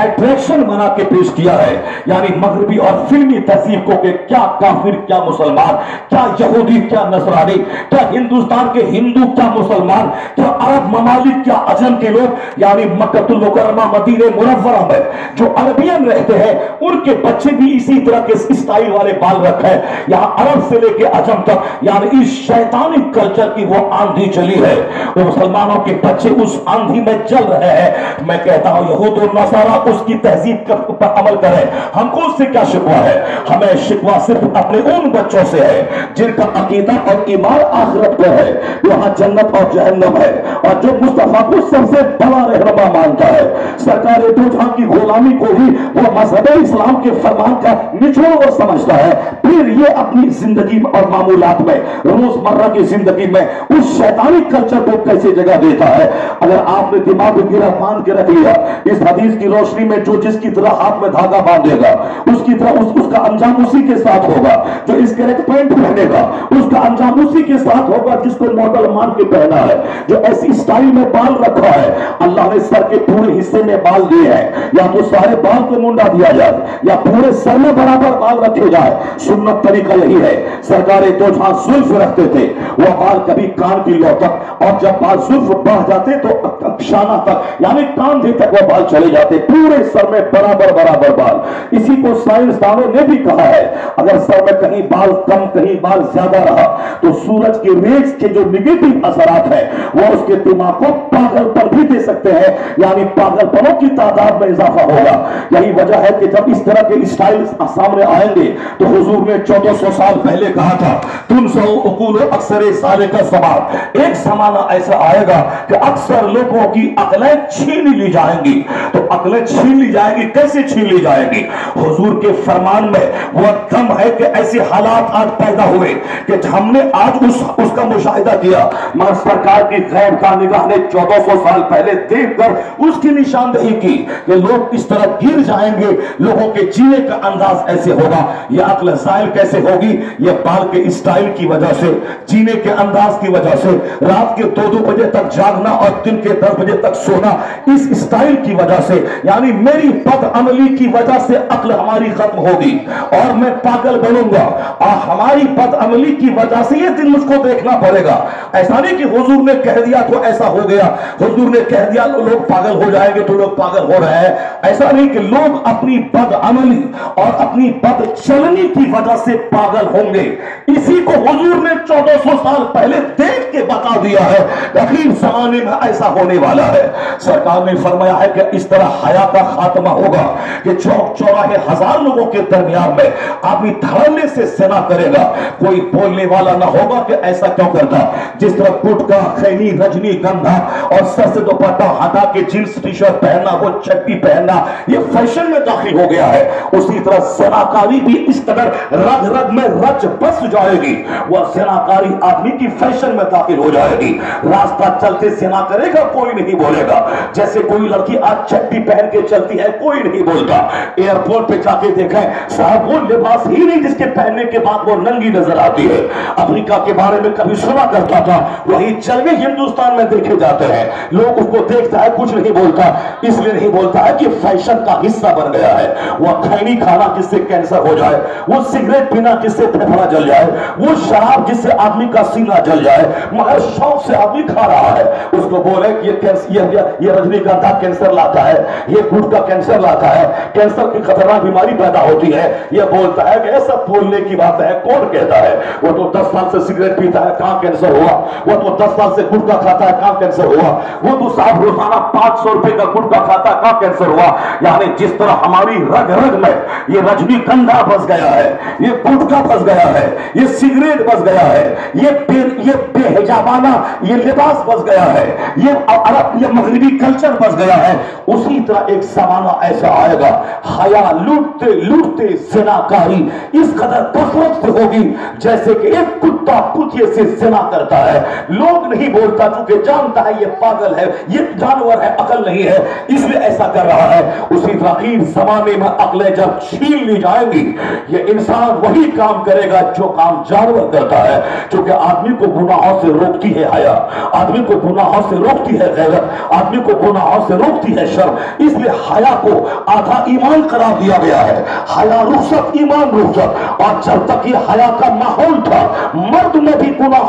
اٹریکشن بنا کے پیش کیا ہے، یعنی مغربی اور فلمی تہذیب کو کہ کیا کافر کیا مسلمان، کیا یہودی کیا نصرانی، کیا ہندوستان کے ہندو کیا مسلمان، کیا عرب ممالک کیا عجم کے لوگ، یعنی مکہ المکرمہ مدینہ منورہ میں جو عربین رہتے ہیں ان کے بچے بھی اسی طرح کے اسٹائل والے بال رکھے، یہاں عرب سے لے کے عجم تک، یعنی اس شیطانی کلچر کی وہ آندھی چلی ہے، وہ مسلمانوں کے بچے اس آندھی میں چل رہے ہیں۔ میں کہتا ہوں یہود و نصارہ اس کی تہذیب پر عمل کریں، ہم کو اس سے کیا شکوہ ہے؟ ہمیں شکوہ صرف اپنے ان بچوں سے ہے جن کا عقیدہ اور ایمان آخرت پر ہے، وہاں جنت اور جہنم ہے، اور جو مصطفیٰ کو سب سے بڑا رہنما مانتا ہے، سرکار دو جہاں کی غلامی کو بھی وہ مذہب اسلام کے فرمان کا نچوڑ سمجھتا ہے، پھر یہ اپنی زندگی اور معمولات میں روزمرہ کی زندگی میں اس شیطانی کلچر کو کیسے جگہ دیتا ہے۔ اگر آپ نے دماغ میں گرہ باندھ کے رکھ لیا اس حدیث کی روشنی میں، جو جس کی طرح ہاتھ میں دھاگا باندھے گا اس کی طرح اس کا انجام اسی کے ساتھ ہوگا، جو اس کے ریک پینٹ پہنے گا اس کا انجام اسی کے ساتھ ہوگا جس کو ماڈل مان کے پہنا ہے، جو ایسی سٹائل میں بال رکھا ہے۔ اللہ نے سر کے پورے حصے میں بال دیے ہیں، یا تو سارے بال کو منڈا دیا جائے یا پورے سر میں برابر بال رکھے جائے، سنت طریقہ یہی ہے۔ سرکار دو جہاں زلف رکھتے تھے، وہ بال کبھی کان کی لو تک، اور جب بال زلف بڑھ جاتے تو شانہ تک، یعنی कांधे तक वो बाल चले जाते, पूरे सर में बराबर बराबर बाल। इसी को साइंसदानों ने भी कहा है, अगर सर में कहीं बाल कम कहीं बाल ज्यादा रहा तो सूरज के रेज के जो निगेटिव असरात है वो उसके दिमाग को पागलपन भी दे सकते हैं, यानी पागलपनों की तादाद में इजाफा होगा। यही वजह है कि जब इस तरह के स्टाइल सामने आएंगे तो हुजूर ने 1400 साल पहले कहा था, तुम सो उकूल अक्सर साले का सवाब। एक जमाना ऐसा आएगा कि अक्सर लोगों की अकलें छीन ली जाएंगी। तो अकलें छीन ली जाएंगी, कैसे छीन ली जाएंगी? हुजूर के फरमान में वो दम है कि ऐसे हालात आज पैदा हुए कि हमने आज उसका मुशाहिदा किया, मगर सरकार की गैब का निगाह ने 1400 साल पहले देखकर उसकी निशानदेही की कि लोग इस तरह गिर जाएंगे, लोगों के जीने का अंदाज ऐसे होगा। यह अक्ल ज़ाइल कैसे होगी? यह बाल के स्टाइल की वजह से, जीने के अंदाज की वजह से, रात के 2-2 बजे तक जागना और दिन के 10 बजे तक सोना, इस स्टाइल की वजह से, यानी मेरी बदअमली की वजह से अक्ल हमारी खत्म होगी और मैं पागल बनूंगा, और हमारी बदअमली की वजह से ये दिन मुझको देखना पड़ेगा। ऐसा नहीं कि हुजूर ने कह दिया तो ऐसा हो गया, हुजूर ने कह दिया तो लोग पागल हो जाएंगे तो लोग पागल हो रहे हैं। ऐसा नहीं कि लोग अपनी बदअमली और अपनी बदचलनी की वजह से पागल होंगे। इसी को हुजूर ने 1400 साल पहले देख के बता दिया है, अखीर जमाने में ऐसा होने वाला है। सरकार ने फरमाया है कि इस तरह हया का खात्मा होगा कि चौक चौराहे हजार लोगों के दरमियान में आदमी धड़ल्ले से ज़िना करेगा, कोई बोलने वाला ना होगा कि ऐसा क्यों करता। जिस तरह गुटखा, खैनी, रजनीगंधा और सर से दुपट्टा हटा के जींस टी शर्ट पहनना, वो चड्डी पहनना, ये फैशन में दाखिल हो गया है, उसी तरह ज़िनाकारी भी इस कदर रग रग में रच बस जाएगी, वह ज़िनाकारी आदमी की फैशन में दाखिल हो जाएगी। रास्ता चलते ज़िना करेगा, कोई नहीं बोलेगा। जैसे कोई लड़की आज चड्डी पहन के चलती है, कोई नहीं बोलता। एयरपोर्ट पे जाके देखें साहब, वो लिबास ही नहीं जिसके पहनने के बाद वो नंगी नजर आती है। अमेरिका के बारे में कभी सुना करता था, वही चलवे हिंदुस्तान में देखे जाते हैं। लोग उसको देखता है, कुछ नहीं बोलता, इसलिए नहीं बोलता है कि फैशन का हिस्सा बन गया है। वो खैनी खाना जिससे कैंसर हो जाए, वो सिगरेट पीना जिससे फेफड़ा जल जाए, वो शराब जिससे आदमी का सीना जल जाए, मगर शौक से आदमी खा रहा है। उसको बोले कि ये रजनीगंधा कैंसर लाता है, ये गुटखा कैंसर लाता है, कैंसर की खतरनाक बीमारी पैदा होती है, ये बोलता है कि ऐसा बोलने की बात है, कौन कहता है? वो तो 10 साल से सिगरेट पीता है, कहां कैंसर हुआ? वो तो 10 साल से गुटखा खाता है, कहां कैंसर हुआ? वो तो साहब रोजाना 500 रुपए का गुटखा खाता है, कहां कैंसर हुआ? यानी जिस तरह हमारी रग रग में ये रजनीगंधा बस गया है, ये गुटखा बस गया है, ये सिगरेट बस गया है, ये बेहिजाबाना ये लिबास बस गया है, ये अरब ये मगरिबी कल्चर बस गया है, उसी तरह एक जमाना ऐसा आएगा, हया लूटते लूटते ज़िनाकारी इस कदर कसरत से होगी जैसे कि एक कुत्ता कुतिये से ज़िना करता है। लोग नहीं बोलता क्योंकि जानता है ये पागल है, ये जानवर है, अकल नहीं है, इसलिए ऐसा कर रहा है। उसी तरह जमाने में अकलें जब छीन ली जाएंगी, ये इंसान वही काम करेगा जो काम जानवर करता है, क्योंकि आदमी को गुनाहों से रोकती है हया, आदमी को गुनाहों से रोकती है गैरत, आदमी को गुनाहों से रोकती है शर्म। इसलिए हया को आधा ईमान करार दिया गया है। हया रुखसत, ईमान रुखसत। और जब तक ये हया का माहौल था, मर्द में भी गुनाह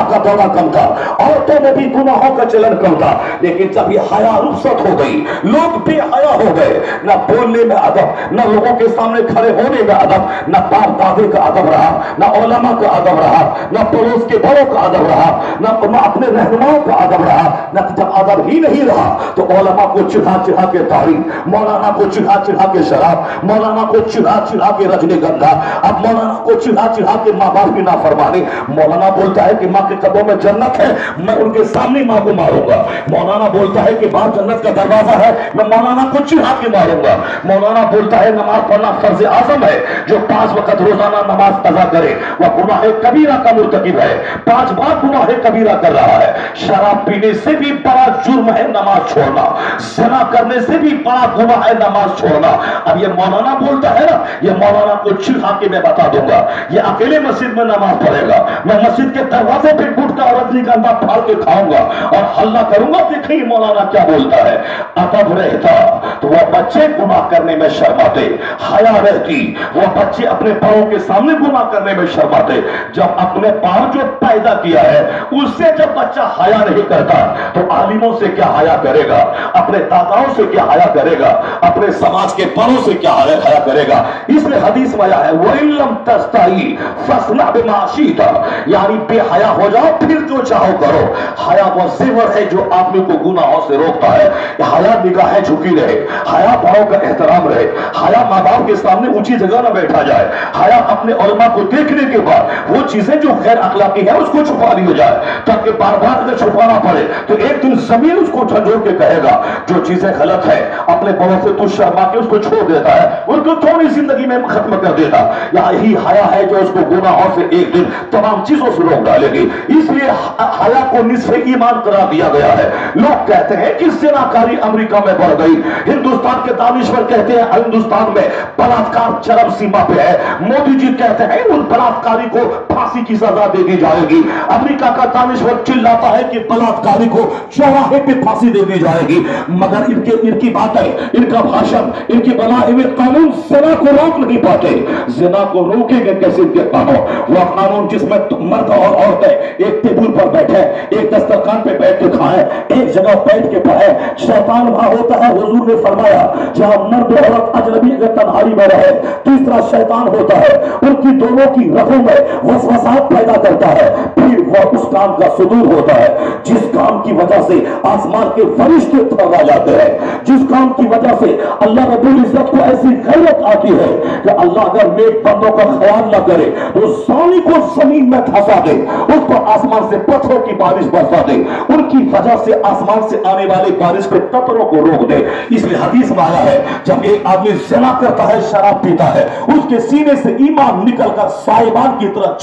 का दौरा कम था, औरतों में भी गुनाहों का चलन कम था। लेकिन जब ये हया रुखसत हो गई, लोग बेहया हो गए, न बोलने में अदब, न लोगों के सामने खड़े होने में अदब, न बाप दादे का अदब रहा, न उलमा का अदब रहा, न पड़ोस के बड़ों का अदब रहा, न अपने रहनुमाओं का अदब रहा। न जब अदब ही नहीं रहा तो उलमा को चिढ़ा चिढ़ा के तारीफ, मौलाना को चिढ़ा चिढ़ा के शराब, मौलाना को चिढ़ा चिढ़ा के रजनीगंधा, अब मौलाना को चिढ़ा चिढ़ा के माँ बाप की नाफरमानी। मौलाना बोलता है कि माँ के कदमों में जन्नत है, मैं उनके सामने माँ को मारूंगा। मौलाना बोलता है कि बाहर जन्नत का दरवाजा है, मैं मौलाना को चिढ़ा के मारूंगा। मौलाना बोलता है नमाज पढ़ना फर्ज आजम है, जो 5 वक्त रोजाना नमाज कज़ा करे वह गुनाह कबीरा का मुर्तकिब है, 5 बार गुनाह कबीरा कर रहा है। शराब पीने से भी बड़ा जुर्म है नमाज छोड़ना, ज़िना करने से भी बड़ा गुनाह है नमाज छोड़ना। अब ये मौलाना बोलता है ना, ये मौलाना को चिढ़ा के मैं बता दूंगा, ये अकेले मस्जिद में नमाज पढ़ेगा, मैं मस्जिद के दरवाजे पे गुटखा और रजनीगंधा फाड़ के खाऊंगा और हल्ला करूंगा, देखिए मौलाना क्या बोलता है। अदब रहता तो वह बच्चे गुनाह करने में शर्माते, हया रहती वह बच्चे अपने बड़ों के सामने गुनाह करने में शर्माते। जब अपने पांव जो पैदा किया है उससे जब बच्चा हया नहीं करता तो आलिमों से क्या हया करेगा, अपने दादाओं से क्या हया करेगा, अपने समाज के बड़ों से क्या हया करेगा। इसलिए हदीस में आया है वइल्लम तस्ताई फस्ना बिमाशीता, यानी बेहया हो जाओ फिर जो चाहो करो। हया वो ज़ेवर है जो आदमी को गुनाहों से रोकता है। हया निगाहें झुकी रहे, हया बड़ों का एहतराम रहे, हया माँ बाप के सामने ऊंची जगह न बैठा जाए, हया अपने उलमा को देखने के बाद वो चीजें जो गैर अखलाकी है उसको छुपा लिया जाए, ताकि बार बार अगर छुपाना पड़े तो एक दिन जमीन उसको झंझोड़ के कहेगा जो चीजें गलत है अपने बड़ों से तू शर्मा के उसको छोड़ देता है, उनको थोड़ी जिंदगी में खत्म कर देता। यही हया है जो उसको गुनाहों से एक दिन तमाम चीजों से रोक डालेगी। इसलिए हया को निस्फ़े ईमान करार दिया गया है। लोग कहते हैं कि ज़िनाकारी अमेरिका में बढ़ गई, हिंदुस्तान के दानिश्वर कहते हैं हिंदुस्तान में बलात्कार चरम सीमा पे है, मोदी जी कहते हैं उन बलात्कारी को फांसी की सजा दे दी जाएगी, अमेरिका का दानिश्वर चिल्लाता है कि बलात्कारी को चौराहे पे फांसी दे दी जाएगी। मगर इनकी बातें, इनका भाषण, इनके बनाए हुए कानून ज़िना को रोक नहीं पाते। ज़िना को रोकेंगे कैसे इनके कानून? वह कानून जिसमें मर्द और औरतें एक टेबल पर बैठे, एक दस्तरखान पे बैठ के खाएं, एक जगह बैठ के पढ़े। शैतान वहां होता है, हुजूर ने फरमाया जहां मर्द औरत अजनबी अगर तन्हाई में रहे, तीसरा शैतान होता है, उनकी दोनों की रगों में वसवसात पैदा करता है, फिर वह उस काम का सुदूर होता है जिस काम की वजह से आसमान के फरिश्ते थर्रा जाते हैं, जिस काम की वजह से अल्लाह रब्बुल इज्जत को ऐसी गैरत आती है कि अल्लाह अगर नेक बंदों का ख्याल न करे तो सानी को जमीन में धंसा दे, उसको आसमान से पत्थरों की बारिश बरसा दे, उनकी वजह से आसमान से आने वाली बारिश के कतरों को रोक दे। इसलिए हदीस में आया है जब एक आदमी ज़िना करता है, शराब पीता है, उसके सीने से ईमान निकलकर साहिबान की तरह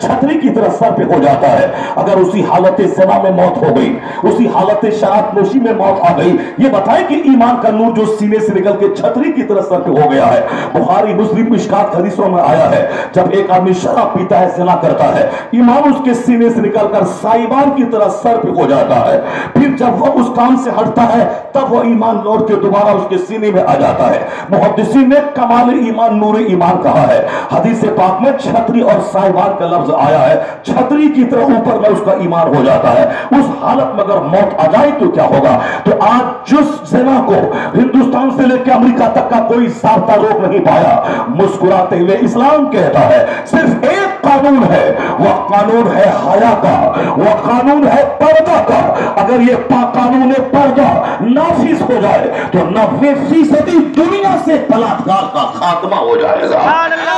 छतरी की तरह सर पे हो जाता है। अगर उसी हालत ज़िना में मौत हो गई, उसी हालत शराब नोशी में मौत आ गई, ये बताए कि ईमान का नूर जो सीने से निकल के छतरी की तरह सर पे हो गया है। बुखारी मुस्लिम मिशकात हदीसों में आया है जब एक आदमी शराब पीता है, ज़िना करता है, ईमान उसके सीने से निकलकर साहिबान की तरह सर पे हो जाता है। फिर जब वह उस काम से हटता है तब वह ईमान लौट के दोबारा उसके सीने में आ जाता है। मुहद्दिसीन ने कमाल ईमान नूर ईमान कहा है। हदीस पाक में छतरी और साहिबान का लफ्ज आया है, छतरी की तरह ऊपर में उसका ईमान हो जाता है। उस हालत में अगर मौत आ जाए तो क्या होगा? तो आज जिस ज़िना को हिंदुस्तान से लेकर अमेरिका तक का कोई ज़ाब्ता रोक नहीं पाया, मुस्कुराते हुए इस्लाम कहता है सिर्फ एक कानून है, वह कानून है हया का, वह कानून है पर्दा का। अगर ये कानून पर्दा नाफिज हो जाए तो 90% दुनिया से बलात्कार का खात्मा हो जाएगा,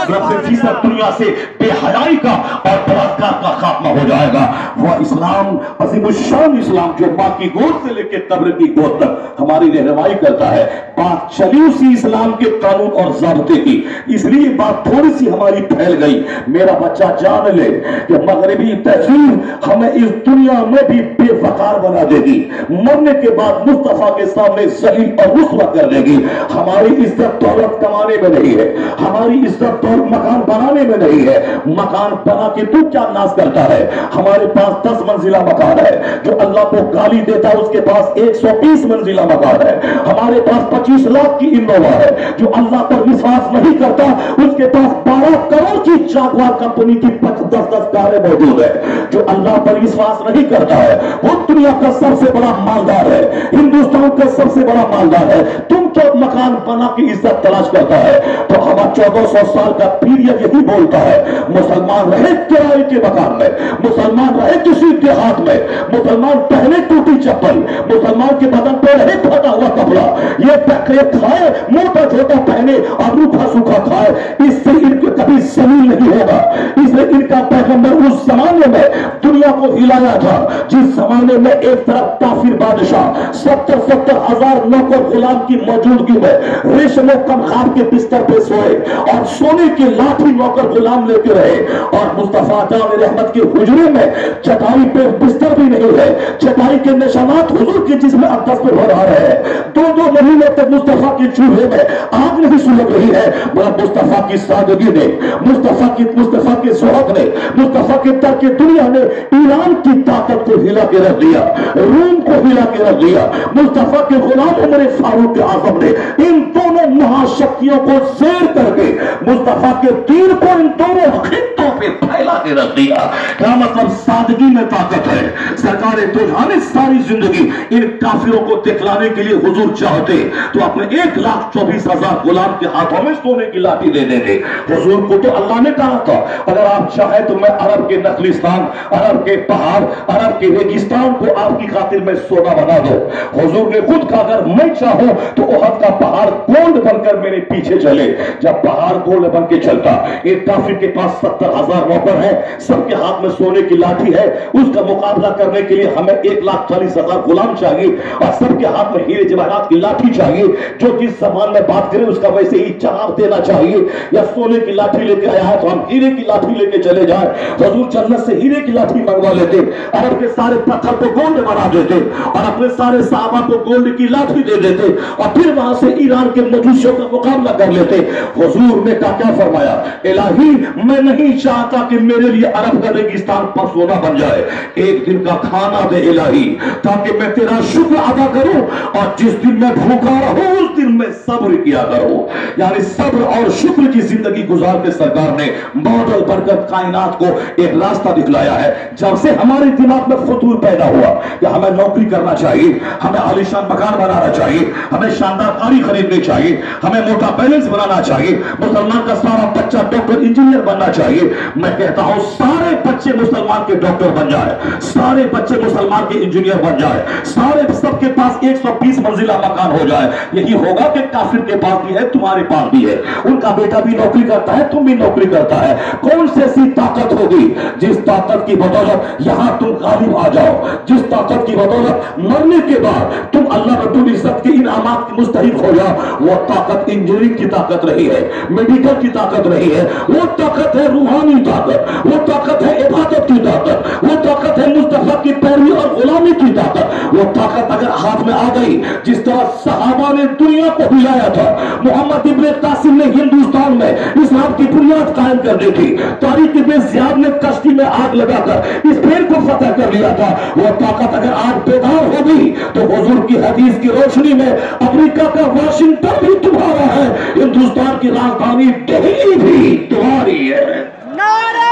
90% दुनिया से बेहयाई का और बलात्कार का खात्मा हो जाएगा। वह इस्लाम अज़ीमुश्शान इस्लाम जो माँ की गोद से लेकर कब्र की गोद तक हमारी रहनुमाई करता है, बात चली उसी इस्लाम के कानून और ज़ाब्ते की। इसलिए बात थोड़ी सी हमारी फैल गई। मेरा बच्चा जान ले कि मगरबी तहजीब हमें इस दुनिया में भी बेवकार बना देगी, मरने के बाद मुस्तफा के सामने ज़लील और रुस्वा कर देगी। हमारी इज्जत दौलत कमाने में नहीं है, हमारी इज्जत दौलत मकान बनाने में नहीं है। मकान बना के तू क्या नाश करता है? हमारे पास 10 मंजिला मकान है, जो अल्लाह को गाली देता है उसके पास 120 मंजिला मकान है। हमारे पास 25 लाख की इनोवा है, जो अल्लाह पर विश्वास नहीं करता उसके पास 12 करोड़ की जागवार कंपनी की 10-10 कारें मौजूद है। जो अल्लाह पर विश्वास नहीं करता है वो दुनिया का सबसे बड़ा मालदार है, हिंदुस्तान का सबसे बड़ा मालदार है। तुम तो मकान बना की इज्जत तलाश करता है। तो हमारा 1400 साल का पीरियड यही बोलता है, मुसलमान रहे किराए के मकान में, मुसलमान रहे किसी देहात में, मुसलमान पहले टूटी चप्पल, मुसलमान के बदन पे रहे फटा हुआ कपड़ा, ये खाए मोटा छोटा पहने और रूखा सूखा खाए, इससे इनके कभी जमीन नहीं होगा। इसलिए इनका पैगंबर उस जमाने में दुनिया को हिलाया था जिस जमाने में एक तरफ काफिर बादशाह 70-70 हजार नौकर गुलाम की मौजूदगी में रेशमो कमखार के बिस्तर पे सोए और सोने की लाठी नौकर गुलाम लेके रहे, और मुस्तफा जान रहमत के हुजरे में चटाई पे बिस्तर भी नहीं है, चटाई के निशानात हुजूर के जिस्म अक़दस पे हो रहा है। 2-2 महीने तक मुस्तफा के चूल्हे में आग नहीं सुलग रही है, मगर मुस्तफा की सादगी ने, मुस्तफा के सुहाग ने, मुस्तफा के तर्क दुनिया ने ईरान की ताकत को हिला के रख दिया, रूम को हिला के रख दिया। मुस्तफा के गुलाम उमर फारूक आजम ने इन दोनों महाशक्तियों को शेर करके मुस्तफा के तीर को इन दोनों खित्तों पे फैला के रख दिया। क्या मतलब सादगी में ताकत है। सरकार दो ने सारी जिंदगी इन काफिरों को दिखलाने के लिए हुजूर चाहते तो अपने 1,24,000 गुलाम के हाथों में सोने की लाठी दे देते। हुजूर को तो अल्लाह ने कहा था अगर आप चाहे तो मैं अरब के नखलिस्तान, अरब के पहाड़, अरब के रेगिस्तान को आपकी खातिर में सोना बना दो। हुजूर ने खुद कहा अगर मैं चाहूं तो ओहद का पहाड़ गोल्ड बनकर मेरे पीछे चले। जब पहाड़ गोल्ड बन के चलता, एक काफिर के पास 70,000 नौकर है, सबके हाथ में सोने की लाठी है, उसका मुकाबला करने के लिए हमें 1,40,000 गुलाम चाहिए और सबके हाथ में हीरे जवाहरात की लाठी चाहिए। जो जिस जबान में बात करे उसका वैसे ही जवाब देना चाहिए। या सोने की लाठी लेके आया है तो हम हीरे की लाठी लेके चले जाए। हुजूर जन्नत से हीरे की लाठी मंगवा लेते, अरब के सारे पत्थर को गोल्ड बना देते और अपने सारे सहाबा को गोल्ड की लाठी दे देते और फिर वहां से ईरान के मजूसियों का मुकाबला कर लेते। हुजूर ने क्या फरमाया, इलाही मैं नहीं चाहता कि मेरे लिए अरब का रेगिस्तान पर सोना बन जाए, एक दिन का खाना दे इलाही ताकि मैं तेरा शुक्र अदा करूं और जिस दिन मैं भूखा रहूं उस दिन मैं सब्र किया करूं। यानी सब्र और शुक्र की जिंदगी गुजार के सरकार ने मॉडल बनकर कायनात को एक रास्ता दिखलाया है। जब से हमारे दिमाग में फतूर पैदा हुआ कि हमें नौकरी करना चाहिए, हमें आलीशान मकान बनाना चाहिए, हमें शानदार गाड़ी खरीदनी चाहिए, हमें मोटा बैलेंस बनाना चाहिए, मुसलमान का सारा बच्चा डॉक्टर इंजीनियर बनना चाहिए, मैं कहता हूं सारे बच्चे मुसलमान के डॉक्टर बन जाए, सारे बच्चे मुसलमान के इंजीनियर बन जाए, सारे सबके पास 120 मंजिला मकान हो जाए। यही होगा कि काफिर के पास भी है, तुम्हारे पास भी है, उनका बेटा भी नौकरी करता है, तुम भी नौकरी करता है। कौन सी ऐसी ताकत होगी जिस ताकत की बदौलत यहां तुम गालिब आ जाओ, जिस ताकत की बदौलत मरने के बाद तुम अल्लाह रब्बुल इज्जत के इनामात के मुस्तहिक हो जाओ? वो ताकत इंजीनियरिंग की ताकत रही है, मेडिकल की ताकत रही है, वो ताकत है रूहानी ताकत, वो ताकत है इबादत की ताकत, वो ताकत है मुस्तफा की पैरवी और गुलामी की ताकत। वो ताकत अगर हाथ में आ गई, जिस तरह सहाबा ने दुनिया को हिलाया था, मोहम्मद इब्न कासिम ने हिंदुस्तान में इस्लाम की बुनियाद कायम कर दी थी, तारिक इब्न ज़ियाद ने कश्ती में आग लगाकर स्पेन को फतह कर लिया था, वो ताकत अगर आज बेदार हो गई तो हुजूर की हदीस की रोशनी में अमेरिका का वाशिंगटन भी तुम्हारा है, हिंदुस्तान की राजधानी दिल्ली भी तुम्हारी है। नारे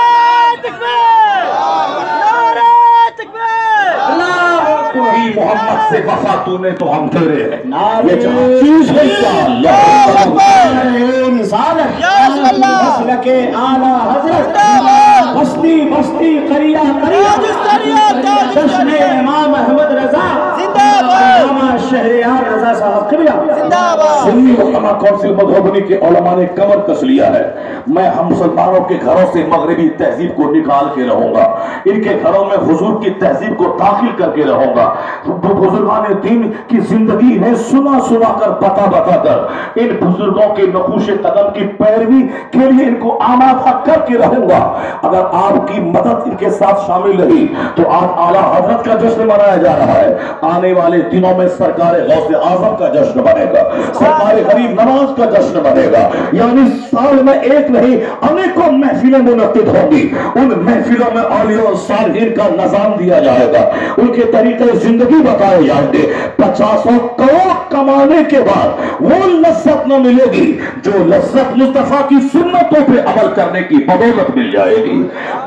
तकबीर, नारे तकबीर, अल्लाह वही मोहम्मद से वफा तूने तो हम तेरे हैं। नारे ये जहाँ चीज है क्या मसलक आला हजरत बस्ती बस्ती करिया करिया जश्न इमाम अहमद रजा जिंदाबाद, शहरियार रजा साहब किबला जिंदाबाद। सुन्नी उलमा काउंसिल मधुबनी के उलमा ने कमर कस लिया है, मैं हम मुसलमानों के घरों से मगरबी तहजीब को निकाल के रहूंगा, इनके घरों में हुजूर की तहजीब को दाखिल करके रहूंगा। बुजुर्गान दीन की जिंदगी ने सुना सुना कर बता बता कर इन बुजुर्गों के नकूशे कदम की पैरवी के लिए इनको आमादा करके रहूंगा। अगर आपकी मदद इनके साथ शामिल रही तो आज आला हजरत का जश्न मनाया जा रहा है, आने वाले दिनों में सरकार गौसे आजम का जश्न बनेगा, सरकार गरीब नवाज का जश्न बनेगा। यानी साल में एक नहीं अनेकों महफिलें मुनक्किद होंगी, उन महफिलों में औलिया और सालिहीन का निजाम दिया जाएगा, उनके तरीके जिंदगी बताए जाएंगे। 50 करोड़ कमाने के बाद वो लज्जत न मिलेगी जो लज्जत मुस्तफा की सुन्नतों पे अमल करने की बदौलत मिल जाएगी।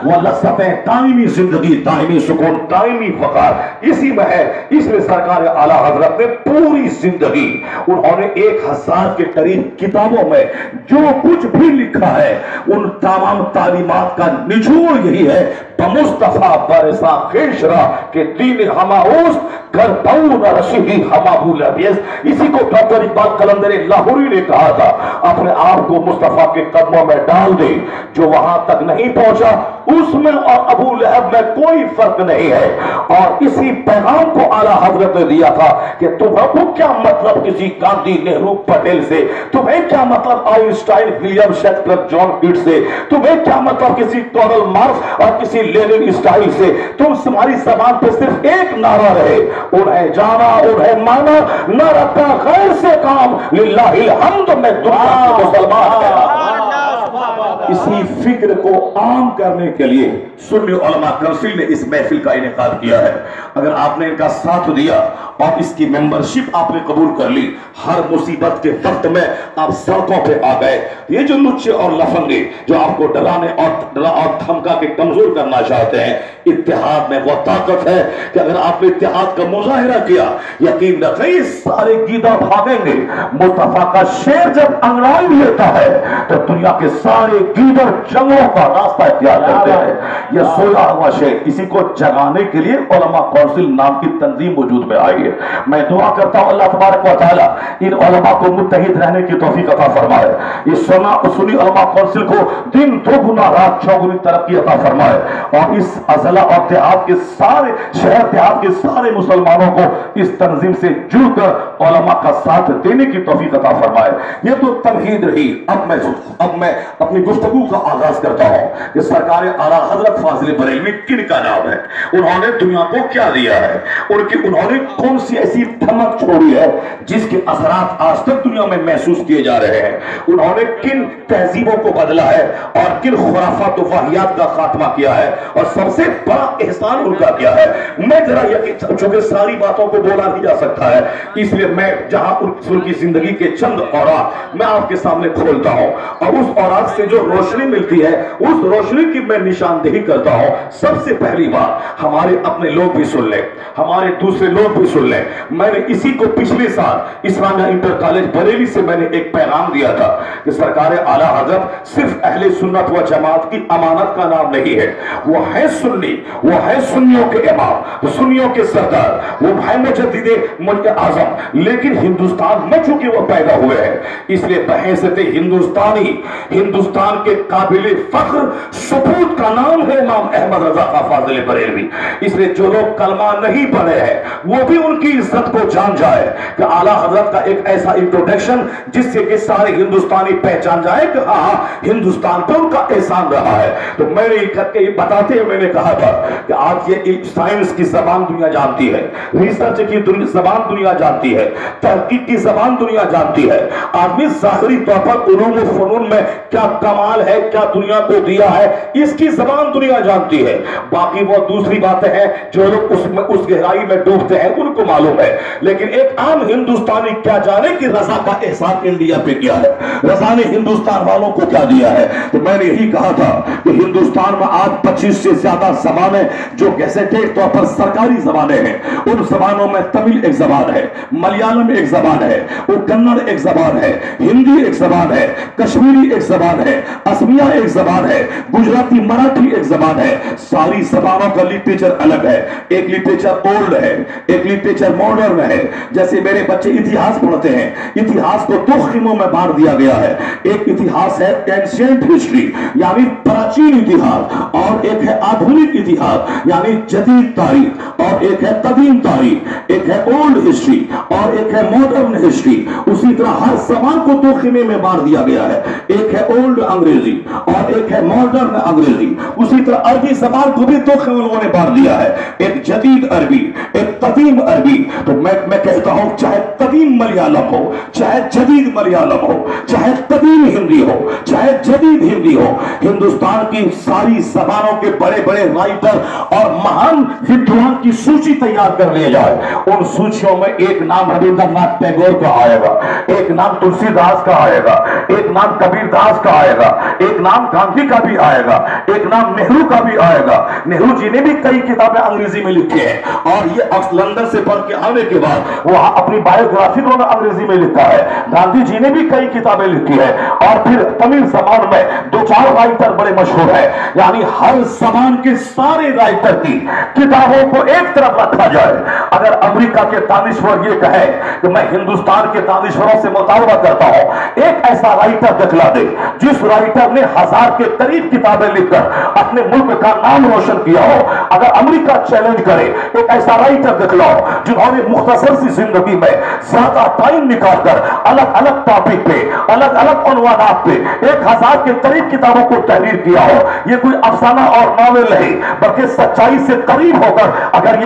वो लज्जतें दायमी जिंदगी, दायमी सुकून, दायमी फकार इसी में है। इसलिए सरकार आला हजरत ने पूरी जिंदगी उन्होंने 1000 के करीब किताबों में जो कुछ भी लिखा है उन तमाम तालीमात का निचोड़ यही है मुस्तफा बरसा खेशरा के दीन हमाउस घर पाऊना रशीदी हमाबुल अबियस। इसी को डॉक्टर इकबाल कलंदर लाहौरी ने कहा था, अपने आप को मुस्तफा के कदमों में डाल दे, जो वहां तक नहीं पहुंचा उसमें और अबू लहब में कोई फर्क नहीं है। और इसी पैगाम को आला हजरत ने दिया था कि तुम्हें क्या मतलब किसी गांधी, नेहरू, पटेल से, तुम्हें क्या मतलब Einstein, William Shakespeare, John Keats से, तुम्हें क्या मतलब किसी कार्ल मार्क्स और किसी लेनिन स्टाइल से। तुम्हारी जबान पे सिर्फ एक नारा रहे, उन्हें जाना उन्हें माना, न रखा खैर से काम, लिल्लाहिल हम्द में दुनिया के मुसलमान। इसी फिक्र को आम करने के लिए सुन्नी उलमा काउंसिल ने इस महफिल का इनेकाद किया है। अगर आपने इनका साथ दिया और इसकी मेंबरशिप आपने कबूल कर ली, हर मुसीबत के वक्त में आप सड़कों पे आ गए। ये जो लुच्चे और लफंगे जो आपको डराने और धमका के कमजोर करना चाहते हैं, इत्तेहाद में वो ताकत है कि अगर आपने इत्तेहाद का मुजाहिरा किया, यकीन रखिए सारे गीदा भागेंगे। मुस्तफा का शेर जब अंगड़ाई लेता है तो दुनिया के सारे गीदड़ जंगलों का रास्ता इख्तियार करते हैं। यह सोया हुआ शेर, इसी को जगाने के लिए उलमा काउंसिल नाम की तंजीम वजूद में आई है। मैं दुआ करता हूं अल्लाह तबारक व तआला इन उलमा को मुत्तहिद रहने की तौफीक अता फरमाए। इस सुन्नी उलमा काउंसिल को दिन दोगुना रात चौगुनी तरक्की अता फरमाए और इस अजला और देहात के सारे शहर देहात के सारे मुसलमानों को इस तंजीम से जुड़कर उलमा का साथ देने की तौफीक अता फरमाए। ये तो तमहीद रही। अब मैं अपनी गुफ्तगू का आगाज करता हूं कि सरकार आला हजरत फाजिल बरेलवी किन का नाम है, उन्होंने दुनिया को क्या दिया है, उन्होंने कौन सी ऐसी धमक छोड़ी है जिसके असरात आज तक दुनिया में महसूस किए जा रहे हैं, उन्होंने किन तहजीबों को बदला है और किन खुराफात और वाहियात का खात्मा किया है और सबसे बड़ा एहसान उनका क्या है। मैं जरा चूंकि सारी बातों को बोला नहीं जा सकता है, इसलिए मैं जहां उनकी जिंदगी के चंद औरात मैं आपके सामने खोलता हूं और उस औरात से जो रोशनी मिलती है उस रोशनी की मैं निशानदेही करता हूं। सबसे पहली बात, हमारे अपने लोग भी सुन ले, हमारे दूसरे लोग भी सुन ले। मैंने इसी को पिछले साल इस्लामिया इंटर कॉलेज बरेली से मैंने एक पैगाम दिया था कि सरकार आला हजरत सिर्फ अहले सुन्नत व जमात की अमानत का नाम नहीं है, वो है सुन्नी, वो है सुन्नियों के इमाम, सुन्नियों के सरदार, वो है मुजद्दिदे मुल्क आजम। लेकिन हिंदुस्तान में चूंकि वो पैदा हुए हैं, इसलिए बहैसियत हिंदुस्तानी हिंदुस्तान के काबिल फख्र सबूत का नाम है इमाम अहमद रजा खां फाजिल बरेलवी। इसलिए जो लोग कलमा नहीं पढ़े हैं वो भी उनकी इज्जत को जान जाए कि आला हजरत का एक ऐसा इंट्रोडक्शन जिससे कि सारे हिंदुस्तानी पहचान जाए कि हाँ हिंदुस्तान पर उनका एहसान रहा है। तो मैंने ये बताते हुए मैंने कहा था कि आज ये साइंस की जबान दुनिया जानती है, रिसर्च की जबान दुनिया जानती है, तहकीक की जबान दुनिया जानती है। आदमी जाहिरी तौर पर उलूम व फनून में क्या कमाल है, क्या दुनिया को दिया है, इसकी जबान दुनिया जानती है। बाकी वो दूसरी बातें हैं जो लोग उसमें उस गहराई में डूबते हैं उनको मालूम है। लेकिन एक आम हिंदुस्तानी क्या जाने कि रजा का एहसान इंडिया पे क्या है, रजा ने हिंदुस्तान वालों को क्या दिया है। तो मैंने यही कहा था कि हिंदुस्तान में आज 25 से ज्यादा जबाने जो गैजेटेड तौर पर सरकारी जबाने हैं, उन जबानों में तमिल एक जबान है, मलयालम एक जबान है, वो कन्नड़ एक जबान है, हिंदी एक जबान है, कश्मीरी एक जबान है, असमिया एक जबान है, गुजराती मराठी एक जबान है। सारी जबानों का लिटरेचर अलग है, एक लिटरेचर ओल्ड है, एक लिटरेचर मॉडर्न है। जैसे मेरे बच्चे इतिहास पढ़ते हैं, इतिहास को दो खिमों में बांट दिया गया है। एक इतिहास है एंशिएंट हिस्ट्री यानी प्राचीन इतिहास, और एक है आधुनिक इतिहास यानी जदीद तारीख, और एक है कदीम तारीख, एक है ओल्ड हिस्ट्री और एक है मॉडर्न हिस्ट्री। उसी तरह हर जबान को दो खिमे में बांट दिया गया है, एक है ओल्ड अंग्रेजी और एक है मॉडर्न अंग्रेजी। उसी तरह अरबी जबान को भी दो खिमे उन्होंने बांट दिया है, एक जदीद अरबी, एक कदीम अरबी। तो मैं कहता हूं चाहे कदीम मलयालम हो, चाहे जदीद मलयालम हो, चाहे कदीम हिंदी हो, चाहे जदीद हिंदी हो, हिंदुस्तान की सारी जबानों के बड़े बड़े राइटर और महान विद्वान की सूची तैयार कर लिया जाए। उन सूचियों में एक नाम रविंद्रनाथ टैगोर का आएगा, एक नाम तुलसीदास का आएगा, एक नाम कबीरदास का आएगा, ایک نام گاندھی کا بھی آئے گا, ایک نام نہرو کا بھی آئے گا. نہرو جی نے بھی کئی کتابیں انگریزی میں لکھی ہیں, اور یہ لندن سے پڑھ کے آنے کے بعد وہاں اپنی بایوگرافی کو انگریزی میں لکھا ہے. گاندھی جی نے بھی کئی کتابیں لکھی ہے. اور پھر تمل زبان میں 2-4 رائٹر بڑے مشہور ہیں. یعنی ہر زبان کے سارے رائٹر کی کتابوں کو ایک طرف رکھا جائے. اگر امریکہ کے دانشور یہ کہے کہ میں ہندوستان کے دانشوروں سے مطالبہ کرتا ہوں, ایک ایسا رائٹر دکھلا دے جس رائٹر نے 1000 کے قریب کتابیں لکھ کر اپنے ملک کا نام روشن کیا ہو. اگر امریکہ چیلنج کرے, ایک ایسا رائٹر دکھلاؤ جنہوں نے مختصر سی زندگی میں زیادہ ٹائم نکال کر الگ الگ ٹاپک پہ, الگ الگ عنوانات پہ 1000 کے قریب کتابوں کو تحریر کیا ہو. یہ کوئی افسانہ اور ناول نہیں, بلکہ سچائی سے قریب ہو کر اگر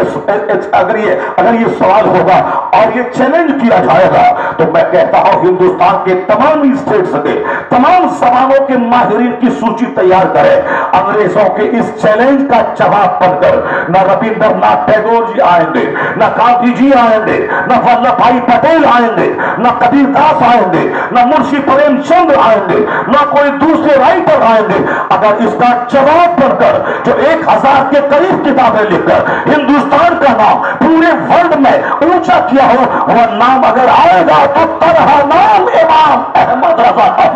یہ سوال ہوگا اور یہ چیلنج کیا جائے گا, تو میں کہتا ہوں ہندوستان کے تمام اسٹیٹس کے تمام زبانوں کے ماہرین کی سوچی تیار کرے. انگریزوں کے اس چیلنج کا جواب بن کر نہ ربندر ناتھ ٹیگور جی آئیں گے, نہ گاندھی جی آئیں گے, نہ ولبھ بھائی پٹیل آئیں گے, نہ کبیر داس آئیں گے, نہ منشی پریم چند آئیں گے, نہ کوئی دوسرے رائٹر آئیں گے. اگر اس کا جواب بن کر جو 1000 کے قریب کتابیں لکھ کر ہندوستان کا نام پورے ورلڈ میں اونچا کیا ہو, وہ نام اگر آئے گا تو طرح نام امام احمد رضا کا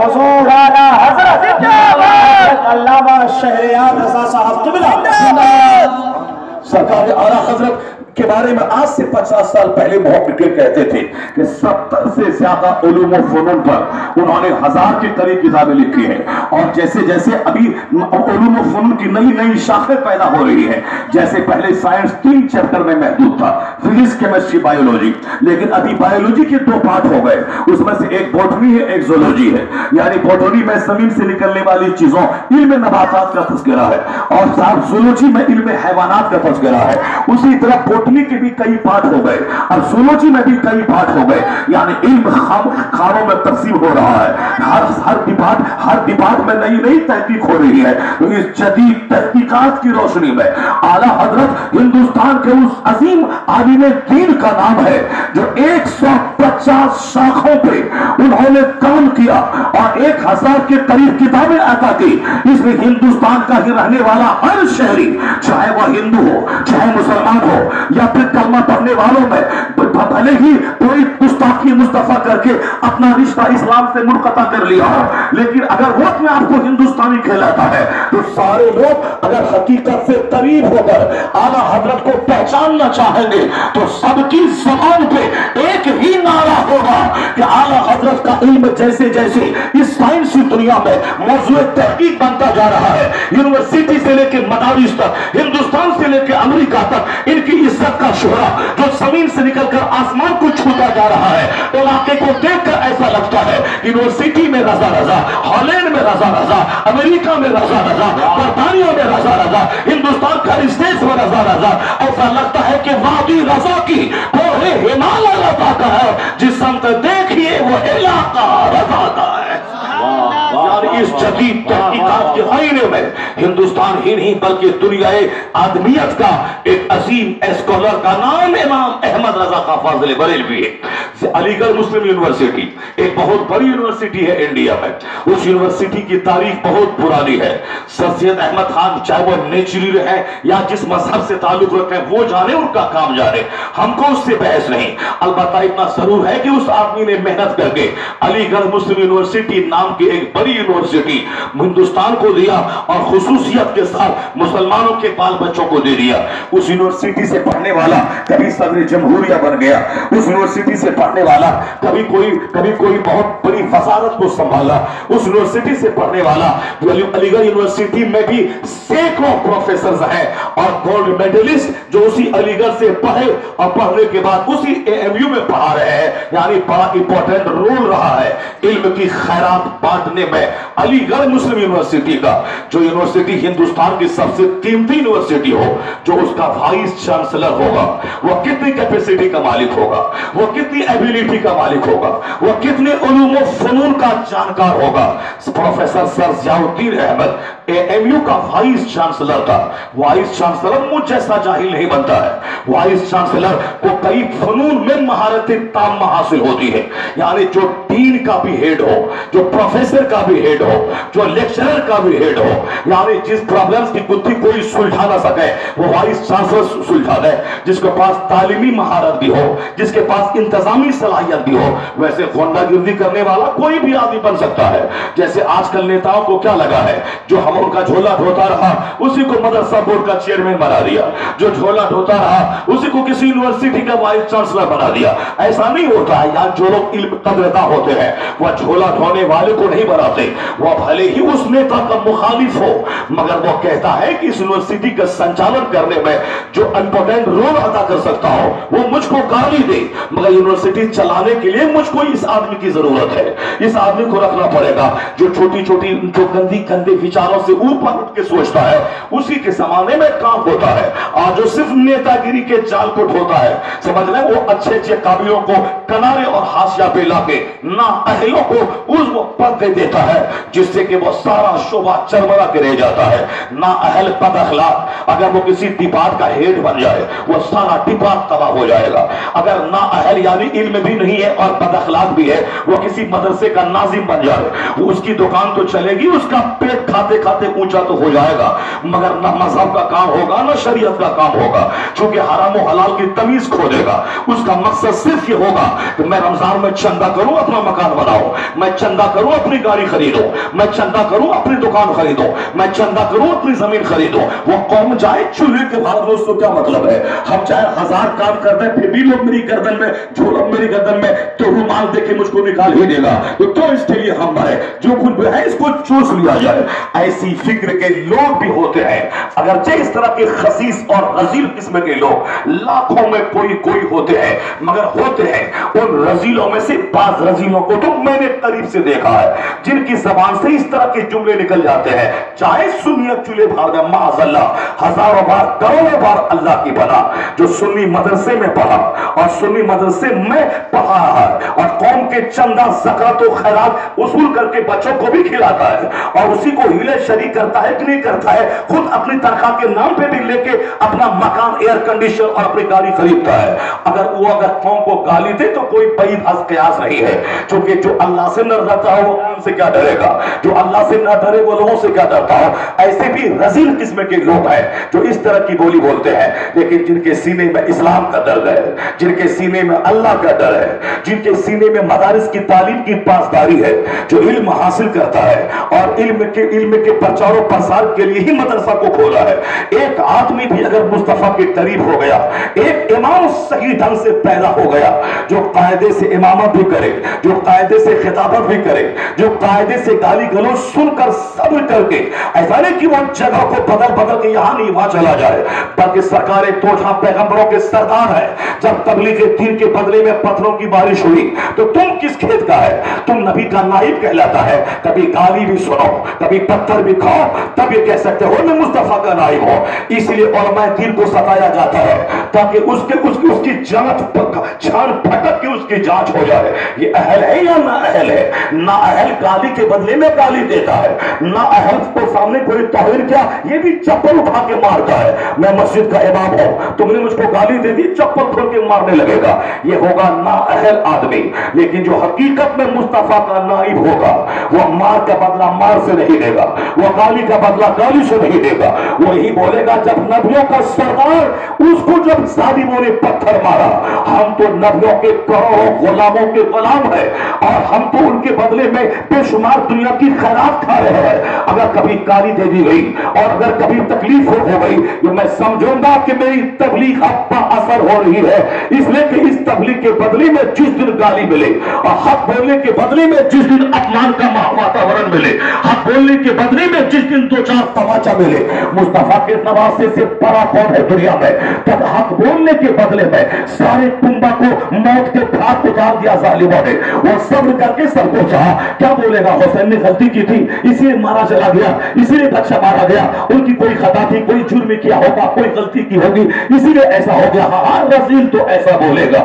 حضور اعلی حضرت علامہ شہریار رضا صاحب سرکار اعلیٰ حضرت کے بارے میں آج سے 50 سال پہلے محقق کہتے تھے کہ 70 سے زیادہ علوم و فنون پر انہوں نے 1000 کے قریب کتابیں لکھی ہیں. اور جیسے جیسے ابھی علوم و فنون کی نئی نئی شاخیں پیدا ہو رہی ہیں, جیسے پہلے سائنس 3 چیپٹر میں محدود تھا, فزکس, کیمسٹری, بایولوجی, لیکن ابھی بایولوجی کے 2 پارٹ ہو گئے. اس میں سے ایک بوٹنی ہے, ایک زولوجی ہے. یعنی بوٹنی میں زمین سے نکلنے والی چیزوں علم نباتات کا تذکرہ ہے, اور زولوجی میں علم حیوانات کا تذکرہ ہے. اسی طرح بوٹنی کے بھی کئی پارٹ ہو گئے اور زولوجی میں بھی کئی پارٹ ہو گئے. یعنی علم خانوں میں تقسیم ہو رہا ہے. ہر ڈپارٹ میں نئی نئی تحقیق ہو رہی ہے. تو اس جدید تحقیقات کی روشنی میں اعلیٰ حضرت ہندوستان کے اس عظیم عالم دین کا نام ہے جو 150 شاخوں پہ انہوں نے کام کیا اور 1000 کے قریب کتابیں عطا کی. اس میں ہندوستان کا ہی رہنے والا ہر شہری, چاہے وہ ہندو ہو, چاہے مسلمان ہو, یا پھر کلمہ پڑھنے والوں میں بھلے ہی کوئی گستاخی مصطفیٰ کر کے اپنا رشتہ اسلام سے منقطع کر لیا ہو, لیکن اگر وہ اپنے آپ کو ہندوستانی کہلاتا ہے تو سارے لوگ اگر حقیقت سے قریب ہو کر اعلیٰ حضرت کو پہچاننا چاہیں گے تو سب کی زبان پہ ایک ہی نعرہ ہوگا کہ اعلیٰ حضرت کا علم جیسے جیسے اس سائنسی دنیا میں موضوع تحقیق بنتا جا رہا ہے, یونیورسٹی سے لے کے مدارس تک, ہندوستان سے لے کے امریکہ تک, ان کی عزت کا شہرا جو زمین سے نکل کر آسمان کو چھوتا جا رہا ہے. علاقے کو دیکھ کر ایسا لگتا ہے یونیورسٹی میں رضا رضا, ہالینڈ میں رضا رضا, امریکہ میں رضا رضا, برطانیہ میں رضا رضا, ہندوستان کا اسٹیٹس میں رضا رضا. ایسا لگتا ہے کہ وادی رضا کی کوہ ہمالیہ رضا کا ہے, جس سمت دیکھیے وہ علاقہ رضا کا ہے. اس جدید تحقیقات کے آئینے میں ہندوستان ہی نہیں بلکہ دنیائے آدمیت کا ایک عظیم اسکالر کا نام امام احمد رضا خان فاضل بریلوی ہے. علی گڑھ مسلم یونیورسٹی ایک بہت بڑی یونیورسٹی ہے انڈیا میں. اس یونیورسٹی کی تاریخ بہت پرانی ہے. سر سید احمد خان چاہے وہ نیچری رہے یا جس مذہب سے تعلق رکھتے ہیں وہ جانے, ان کا کام جانے, ہم کو اس سے بحث نہیں. البتہ اتنا ضرور ہے کہ اس آدمی نے محنت کر کے علی گڑھ مسلم یونیورسٹی نام کی ایک بڑی یونیورسٹی ہندوستان کو دیا اور خصوصیت کے ساتھ مسلمانوں کے بال بچوں کو دے دیا. اس یونیورسٹی سے پڑھنے والا کبھی صدر جمہوریہ بن گیا, اس یونیورسٹی سے پڑھنے والا کبھی کوئی بہت بڑی وزارت کو سنبھالا, اس یونیورسٹی سے پڑھنے والا علی گڑھ یونیورسٹی میں بھی سینکڑوں پروفیسرز ہیں اور گولڈ میڈلسٹ جو اسی علی گڑھ سے پڑھے اور پڑھنے کے بعد اسی AMU میں پڑھا رہے ہیں. یعنی بڑا امپورٹنٹ رول رہا ہے علم کی خیرات بانٹنے میں علی گڑھ مسلم یونیورسٹی کا, جو یونیورسٹی ہندوستان کی سب سے قیمتی یونیورسٹی ہو, جو اس کا وائس چانسلر ہوگا وہ کتنی کیپیسٹی کا مالک ہوگا, وہ کتنی ایبیلٹی کا مالک ہوگا, وہ کتنے علوم و فنون کا جانکار ہوگا. پروفیسر سر ضیاء الدین احمد AMU का वाइस चांसलर था। वाइस चांसलर मुझ जैसा जाहिल नहीं बनता है। वाइस चांसलर को कई फनून में महारतें ताम्मा हासिल होती है। यानी जो डीन का भी हेड हो, जो प्रोफेसर का भी हेड हो, जो लेक्चरर का भी हेड हो, यानी जिस प्रॉब्लम्स की गुत्थी कोई सुलझा ना सके वो वाइस चांसलर सुलझा दे। जिसके पास तालीमी महारत भी हो, जिसके पास इंतजामी सलाहियत भी हो, वैसे गुंडागिर्दी करने वाला कोई भी आदमी बन सकता है। जैसे आजकल नेताओं को क्या लगा है, जो हम उनका झोला ढोता रहा उसी को मदरसा बोर्ड का चेयरमैन बना दिया, जो झोला ढोता रहा उसी को किसी यूनिवर्सिटी का वाइस चांसलर बना दिया। ऐसा नहीं होता है। यार जो लोग इल्म कदरदा होते हैं वह झोला ढोने वाले को नहीं बनाते। वह भले ही उस नेता का मुखालिफ हो, मगर वो कहता है कि इस यूनिवर्सिटी का संचालन करने में जो इंपॉर्टेंट रोल अदा कर सकता हो वो मुझको गाली दे, मगर यूनिवर्सिटी चलाने के लिए मुझको इस आदमी की जरूरत है। इस आदमी को रखना पड़ेगा जो छोटी छोटी जो गंदी गंदे विचारों से ऊपर उठ के सोचता है, उसी के जमाने में काम होता है। आज जो सिर्फ नेतागिरी के जाल को ढोता है, समझ लें वो अच्छे अच्छे काबिलों को किनारे और हाशिया पे लाके ना अहलों को उस पद दे देता है जिससे कि वो सारा शोभा चरमरा के रह जाता है। ना अहल बद अखलाक, अगर वो किसी डिपार्ट का हेड बन जाए वो सारा डिपार्ट तबाह हो जाएगा। अगर ना अहल यानी इल्म भी नहीं है और बद अखलाक भी है, वो किसी मदरसे का नाजिम बन जाए, उसकी दुकान तो चलेगी, उसका पेट खाते खाते ऊंचा तो हो जाएगा, मगर ना मजहब का काम होगा ना शरीयत का काम होगा, क्योंकि हराम और हलाल की तमीज खो देगा। उसका मकसद सिर्फ ये होगा कि मैं रमजान में चंदा करूं अपना मकान बनाऊं, मैं चंदा करूं अपनी गाड़ी खरीदूं, मैं चंदा करूं अपनी दुकान खरीदूं, मैं चंदा करूं अपनी जमीन खरीदूं। वो कौम जाए चूल्हे के भाग में, उसको क्या मतलब है? हम चाहे 1000 काम कर दें फिर भी लोग मेरी गर्दन में झोला, मेरी गर्दन में तो रुमाल देके मुझको निकाल ही देगा, तो क्यों इसके लिए हम मरे? जो कुछ है इसको चूस लिया जाए। ऐसी फिक्र के लोग भी होते हैं। अगर इस तरह के खसीस और रजील किस्म के लोग लाखों में कोई होते हैं, मगर होते हैं उन रजीलों में से बाज रजीलों को तो मैंने करीब से देखा है, जिनकी जबान से इस तरह के जुमले निकल जाते हैं, चाहे सुन्नियत चूल्हे भाग दे, माअज़ल्लाह हजारों बार करोड़ों बार अल्लाह की बना, जो सुन्नी मदरसे में पढ़ा और सुन्नी मदरसे में पढ़ा है और कौम के चंदा ज़कात और खैरात उसूल करके बच्चों को भी खिलाता है और उसी को हीले शरीक करता है कि नहीं करता है, खुद अपनी तनख्वाह के नाम पे भी लेके अपना मकान, एयर कंडीशन और अपनी गाड़ी खरीदता है। अगर कौम को गाली दे तो कोई बईद हज कयास नहीं है, क्योंकि जो अल्लाह से न डरता हो वो उनसे क्या डरेगा, जो अल्लाह से न डरे वो लोगों से क्या डरता हो। ऐसे भी रजील किस्म के लोग हैं जो इस तरह की बोली बोलते हैं, लेकिन जिनके सीने में इस्लाम का दर्द है, जिनके सीने में अल्लाह का डर है, जिनके सीने में मदारिस की तालीम की पासदारी है, जो इल्म हासिल करता है और इल्म के प्रचार और प्रसार के लिए ही मदरसा को खोला है। एक आदमी भी अगर मुस्तफा के करीब हो गया, एक इमाम सही ढंग से पैदा हो गया, जो कायदे से इमामत भी करे, जो कायदे से खिताबत भी करे, जो कायदे से गाली गलौज सुनकर सब्र करके, ऐसा नहीं कि वो जगह को बदल बदल के यहाँ नहीं वहां चला जाए, बल्कि सरकारें तो जहां पैगंबरों के सरदार है, जब तबलीग दीन के बदले में पत्थरों की बारिश हुई तो तुम किस खेत का है? तुम नबी का नाइब कहलाता है। कभी गाली भी सुनो, कभी पत्थर भी खाओ, तब ये कह सकते हो मैं मुस्तफा का नाइब हो। इसलिए उलमा दीन को सताया जाता है ताकि उसकी छान फटक के उसकी जांच हो जाए, ये अहल है या ना अहल है। ना अहल गाली के बदले में गाली देता है, ना अहल को सामने कोई तौहीन किया ये भी चप्पल उठा के मारता है। मैं मस्जिद का इमाम हूं, तुमने मुझको गाली दे दी, चप्पल खोल के मारने लगेगा, ये होगा ना अहल आदमी। लेकिन जो हकीकत में मुस्तफा का नाइब होगा वो मार का बदला मार से नहीं देगा, वो गाली का बदला गाली से नहीं देगा। वो यही बोलेगा जब नबियों का सरदार उसको जब जालिमों ने पत्थर मारा, हम तो नबियों के करोड़ों गुलामों के गुलाम है और हम तो उनके बदले में बेशुमार दुनिया की खैरात खा रहे हैं। अगर कभी गाली दे दी गई और अगर कभी तकलीफ हो गई तो मैं समझूंगा कि मेरी तबलीग अब असर हो रही है, इसलिए कि इस तबलीग के बदले में जिस दिन गाली मिले और हक बोलने के बदले में जिस दिन अपमान का वातावरण मिले, हक बोलने के बदले में जिस दिन दो चार तमाचा मिले, मुस्तफा के नवासे से बड़ा कौन है दुनिया में? तब हक बोलने के बदले में सारे कुंबा को मौत के हाथ उतार दिया जालिमों ने, वो सब्र करके सबको चाहा। क्या बोलेगा, हुसैन ने गलती की थी इसीलिए मारा चला गया, इसीलिए बच्चा मारा गया, उनकी कोई खता थी, कोई जुर्म किया होगा, कोई गलती की होगी, इसीलिए ऐसा हो गया। हाँ, रजील तो ऐसा बोलेगा,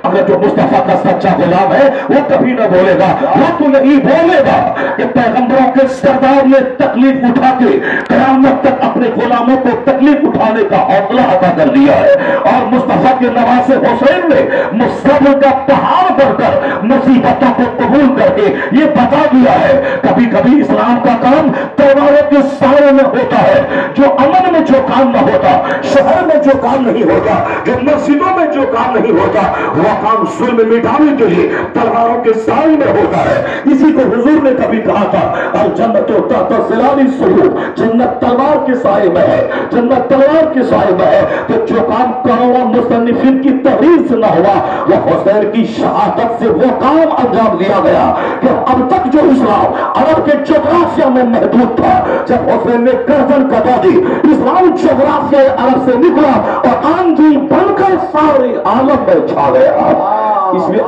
मगर जो मुस्तफा का सच्चा गुलाम है वो कभी ना बोलेगा। वो तो यही बोलेगा कि पैगंबरों के सरदार ने तकलीफ उठा के क़यामत तक अपने गुलामों को तकलीफ उठाने का हौसला अता कर दिया है, और मुस्तफा के नवासे हुसैन ने मुसब्र का पहाड़ बढ़कर मुसीबतों को कबूल करके ये बता दिया है, कभी कभी इस्लाम का काम तलवारों के साए में होता है, जो अमन में जो काम न होता, शहर में जो काम नहीं होता, जो मस्जिदों में जो काम नहीं होता, वह काम जुल्म मिटाने के लिए तलवारों के साए में होता है। इसी को हुजूर ने कभी कहा था, अल जन्नत तहत ज़िलालिस सुयूफ, जन्नत तलवार के साए में है, जन्नत तलवार के साए में है। तो जो काम करोड़ों मुसन्निफिन की तहरीर से न हुआ, वह हुसैन की शहादत से वो काम अंजाम दिया गया कि अब तक जो इस्लाम अरब के जोग्राफिया में महदूद था, जब हुसैन ने गर्दन कटा दी, इस्लाम जोग्राफिया अरब से निकला और आंधी बनकर सारे आलम में छा गया। इसलिए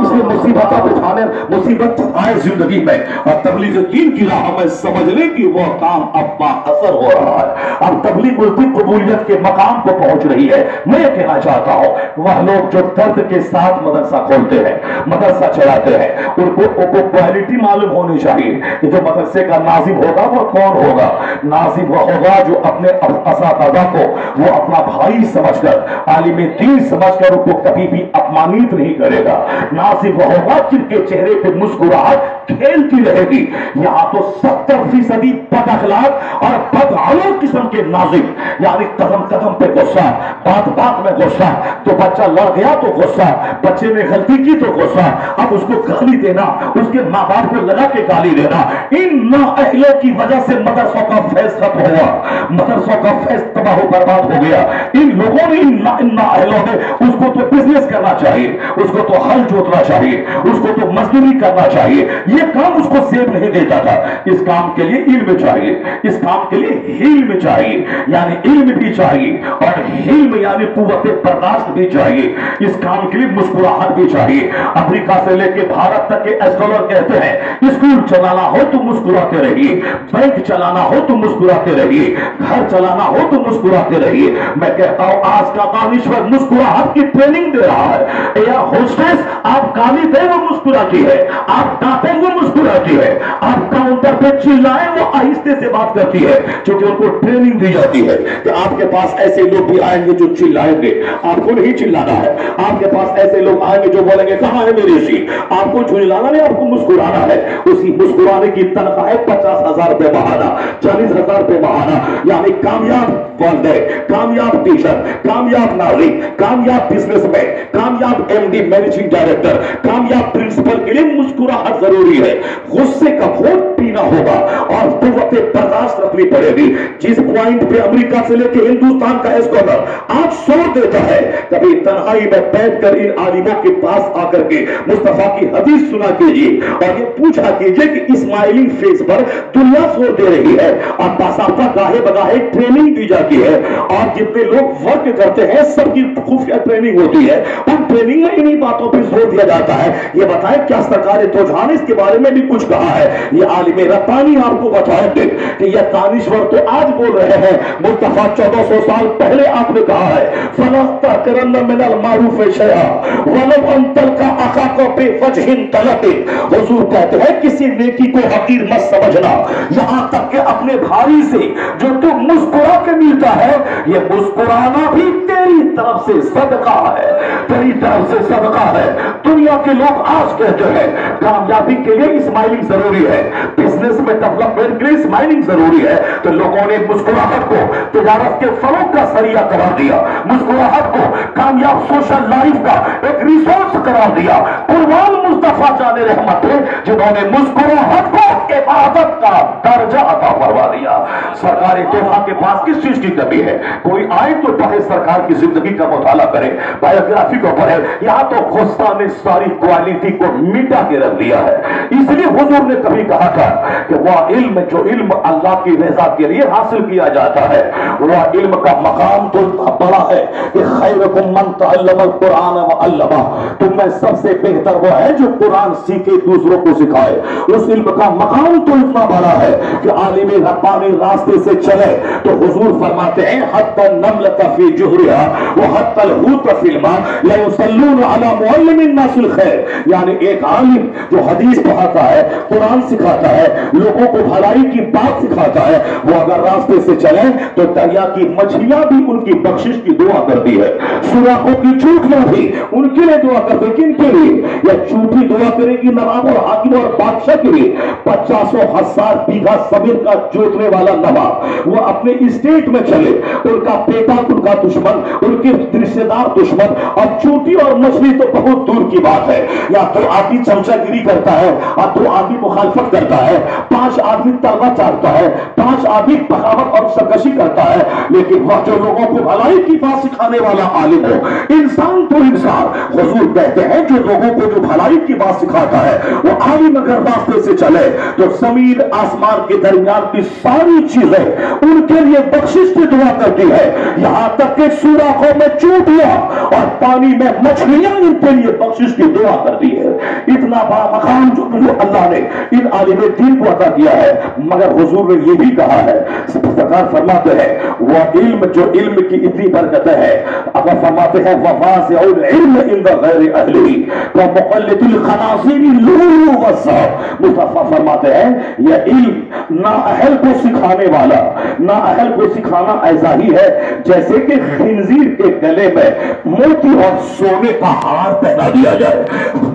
मुसीबत आए जिंदगी में, और तबलीग दीन की राह में समझने की वो काम अब असर हो रहा है। अब तबलीग कबूलियत के मकाम को पहुंच रही है। मैं ये कहना चाहता हूं, वह लोग जो दर्द के साथ मदरसा खोलते हैं, मदरसा चलाते हैं, उनको क्वालिटी मालूम होनी चाहिए कि जो मदरसे का नाजिम होगा वो कौन होगा। नाजिम वह होगा जो अपने असातिज़ा को वो अपना भाई समझकर, आलिम दीन समझकर उनको कभी भी अपमानित नहीं करेगा। नाजिम वह होगा जिनके चेहरे पे मुस्कुराहट खेलती रहेगी। यहाँ तो 70% बदअखलाक और बदअमल किस्म के नाजिम, यानी कदम कदम पे गुस्सा, बात बात में गुस्सा, तो बच्चा लड़ गया तो गुस्सा, बच्चे ने गलती की तो गुस्सा, अब उसको गाली देना, उसके माँ बाप को लगा के गाली देना। इन नाअहलों की वजह से मदरसों का फैज खत्म हुआ, मदरसों का फैज तबाह बर्बाद हो गया। इन लोगों ने, इन नाअहलों ने, उसको तो बिजनेस करना चाहिए, उसको तो हल जोतना चाहिए, उसको तो मजदूरी करना चाहिए, ये काम उसको सेब नहीं देता था। इस काम के लिए इल्म चाहिए, इस काम के लिए हिल्म चाहिए, यानी इल्म भी चाहिए, और हिल्म यानी कुव्वत बर्दाश्त भी चाहिए। इस काम के लिए मुस्कुराहट भी चाहिए। अफ्रीका से लेके भारत तक के स्कॉलर कहते हैं, स्कूल चलाना हो तो मुस्कुराते रहिए, बैंक चलाना हो तो मुस्कुराते रहिए, घर चलाना हो तो मुस्कुराते रहिए। मैं कहता हूं आज का दानिश्वर मुस्कुराहट की ट्रेनिंग दे रहा है। या होस्टेस आप गाली दें वो मुस्कुराती है, आप डांटें वो मुस्कुराती है, आप काउंटर पे चिल्लाएं वो आहिस्ते से बात करती है, क्योंकि उनको ट्रेनिंग दी जाती है कि आपके पास ऐसे लोग भी आएंगे जो चिल्लाएंगे, आपको नहीं चिल्लाना है। आपके पास ऐसे लोग आएंगे जो बोलेंगे कहां है मेरी सी, आपको चिल्लाना नहीं, आपको मुस्कुराना है। उसी मुस्कुराने की तनख्वाह है 50,000 रुपए महीना, 40,000 रुपए महीना। यानी कामयाब वालिद, कामयाब टीचर, कामयाब नागरिक, कामयाब बिजनेसमैन, कामयाब एमडी मैनेजिंग डायरेक्टर, कामयाब प्रिंसिपल के लिए मुस्कुराहट जरूरी है। गुस्से का घोट पीना होगा और कुव्वत बर्दाश्त रखनी पड़ेगी। जिस पॉइंट पे अमेरिका से लेकर हिंदुस्तान का स्कॉलर आज जोर देता है, कभी तन्हाई में बैठकर इन आलिमों के पास आकर के मुस्तफा की हदीस सुना कीजिए और ये पूछा कीजिए कि इस्माइली फेस पर दुनिया जोर दे रही है और बासाफ्ता गाहे बगाहे ट्रेनिंग दी जाती है, और जितने लोग वर्क करते हैं सबकी खुफिया ट्रेनिंग होती है, उन ट्रेनिंग में इन्हीं बातों पर जोर दिया जाता है। ये बताएं क्या सरकार तोजहान इसके बारे में भी कुछ कहा है? ये आलिम रब्बानी आपको बताएंगे कि यह दानिश्वर तो आज बोल रहे हैं, मुस्तफा 1400 साल पहले आपने कहा है, फलस्ता करन्न मिनल मारूफ शया वलव अंतल का आका को पे वजहिन तलते। हुजूर कहते हैं किसी नेकी को हकीर मत समझना, यहां तक कि अपने भाई से जो तू मुस्कुरा के मिलता है, ये मुस्कुराना भी तेरी तरफ से सदका है, तेरी तरफ से सदका है। दुनिया के लोग आज कहते हैं कामयाबी के लिए स्माइलिंग जरूरी है, बिजनेस में डेवलपमेंट के लिए स्माइलिंग जरूरी है, तो लोगों ने मुस्कुराहट को तिजारत के फरोग का सरिया करार दिया, मुस्कुराहट को कामयाब सोशल लाइफ का एक रिसोर्स करार दिया। कुर्बान मुस्तफा जाने रहमत है जिन्होंने मुस्कुराहट को इबादत का दर्जा अता फरमा दिया। सरकारी तोहफा के पास किस चीज की कमी है? कोई आए तो पढ़े सरकार की زندگی کا مطالعہ کرے، بایوگرافی کو پڑھے، یہاں تو غصہ نے ساری کوالٹی کو مٹا کے رکھ دیا ہے۔ اس لیے حضور نے کبھی کہا تھا کہ وہ علم جو علم اللہ کی رضا کے لیے حاصل کیا جاتا ہے، وہ علم کا مقام تو اتنا بڑا ہے کہ خیرکم من تعلم القرآن وعلمہ، تم میں سب سے بہتر وہ ہے جو قرآن سیکھے دوسروں کو سکھائے۔ اس علم کا مقام تو اتنا بڑا ہے کہ عالم ربانی راستے سے چلے تو حضور فرماتے ہیں حتی النملۃ فی جحرها وحتی الحوت فی الماء لیصلون علی معلم الناس الخیر، یعنی ایک عالم جو حدیث پڑھاتا ہے، قرآن سکھاتا ہے، لوگوں کو بھلائی کی بات سکھاتا ہے، وہ اگر راستے سے چلیں تو دریا کی مچھلیاں بھی ان کی بخشش کی دعا کرتی ہے، سوراخوں کی چوٹیاں بھی ان کے لیے دعا کرتے، کن کے لیے؟ یا چوٹی دعا کرے گی نواب اور حاکم اور بادشاہ کے لیے، 50,000 بیگھہ زمین کا جوتنے والا نواب، وہ اپنے اسٹیٹ میں چلے، ان کا بیٹا ان کا دشمن، ان کے رشتے دار دشمن، اب چوٹی اور مچھلی تو بہت دور کی بات ہے، یا تو آدمی چمچہ گیری کرتا ہے اور دو آدمی مخالفت کرتا ہے، 5 آدمی تلوا چاہتا ہے، 5 آدمی بغاوت اور سرکشی کرتا ہے، لیکن وہ جو لوگوں کو بھلائی کی بات سکھانے والا عالم ہو، انسان تو انسان، حضور کہتے ہیں جو لوگوں کو جو بھلائی کی بات سکھاتا ہے وہ عالم اگر راستے سے چلے تو زمین آسمان کے درمیان کی ساری چیزیں ان کے لیے بخشش کی دعا کرتی ہے، یہاں تک کہ سوراخوں میں چوٹیاں اور پانی میں مچھلیاں ان کے لیے بخشش کی دعا کرتی ہے۔ اتنا بڑا مقام جو اللہ نے ان عالم دین کو عطا کیا ہے، مگر حضور نے یہ بھی کہا ہے، سرکار فرماتے ہیں وہ علم جو علم کی اتنی برکت ہے، اگر فرماتے ہیں وَوَاسِعُ الْعِلْمِ عِنْدَ غَيْرِ أَهْلِهِ كَمُقَلِّدِ الْخَنَازِيرِ لُؤْلُؤًا وَالذَّهَبَ، مصطفیٰ فرماتے ہیں یہ علم نااہل کو سکھانے والا، نااہل کو سکھانا ایسا ہی ہے جیسے کہ خنزیر کے گلے میں موتی اور سونے کا ہار پہنا دیا جائے،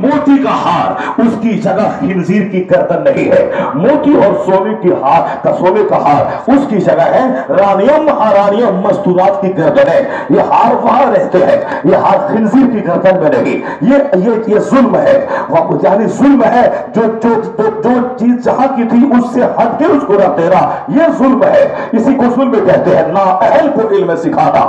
موتی کا ہار اس کی جگہ خنزیر کی گردن نہیں ہے، موتی اور سونے کی سونے کا ہار اس کی جگہ ہے رانیاں مہارانیاں مستورات کی گردن ہے، یہ ہار وہاں رہتے ہیں، یہ ہار خنزیر کی گردن میں نہیں، یہ ظلم ہے، یعنی ظلم ہے جو چیز جہاں کی تھی اس سے ہٹ کے اس کو رکھ دینا، یہ ظلم ہے، اسی کو ظلم کہتے ہیں۔ نااہل کو علم سکھانا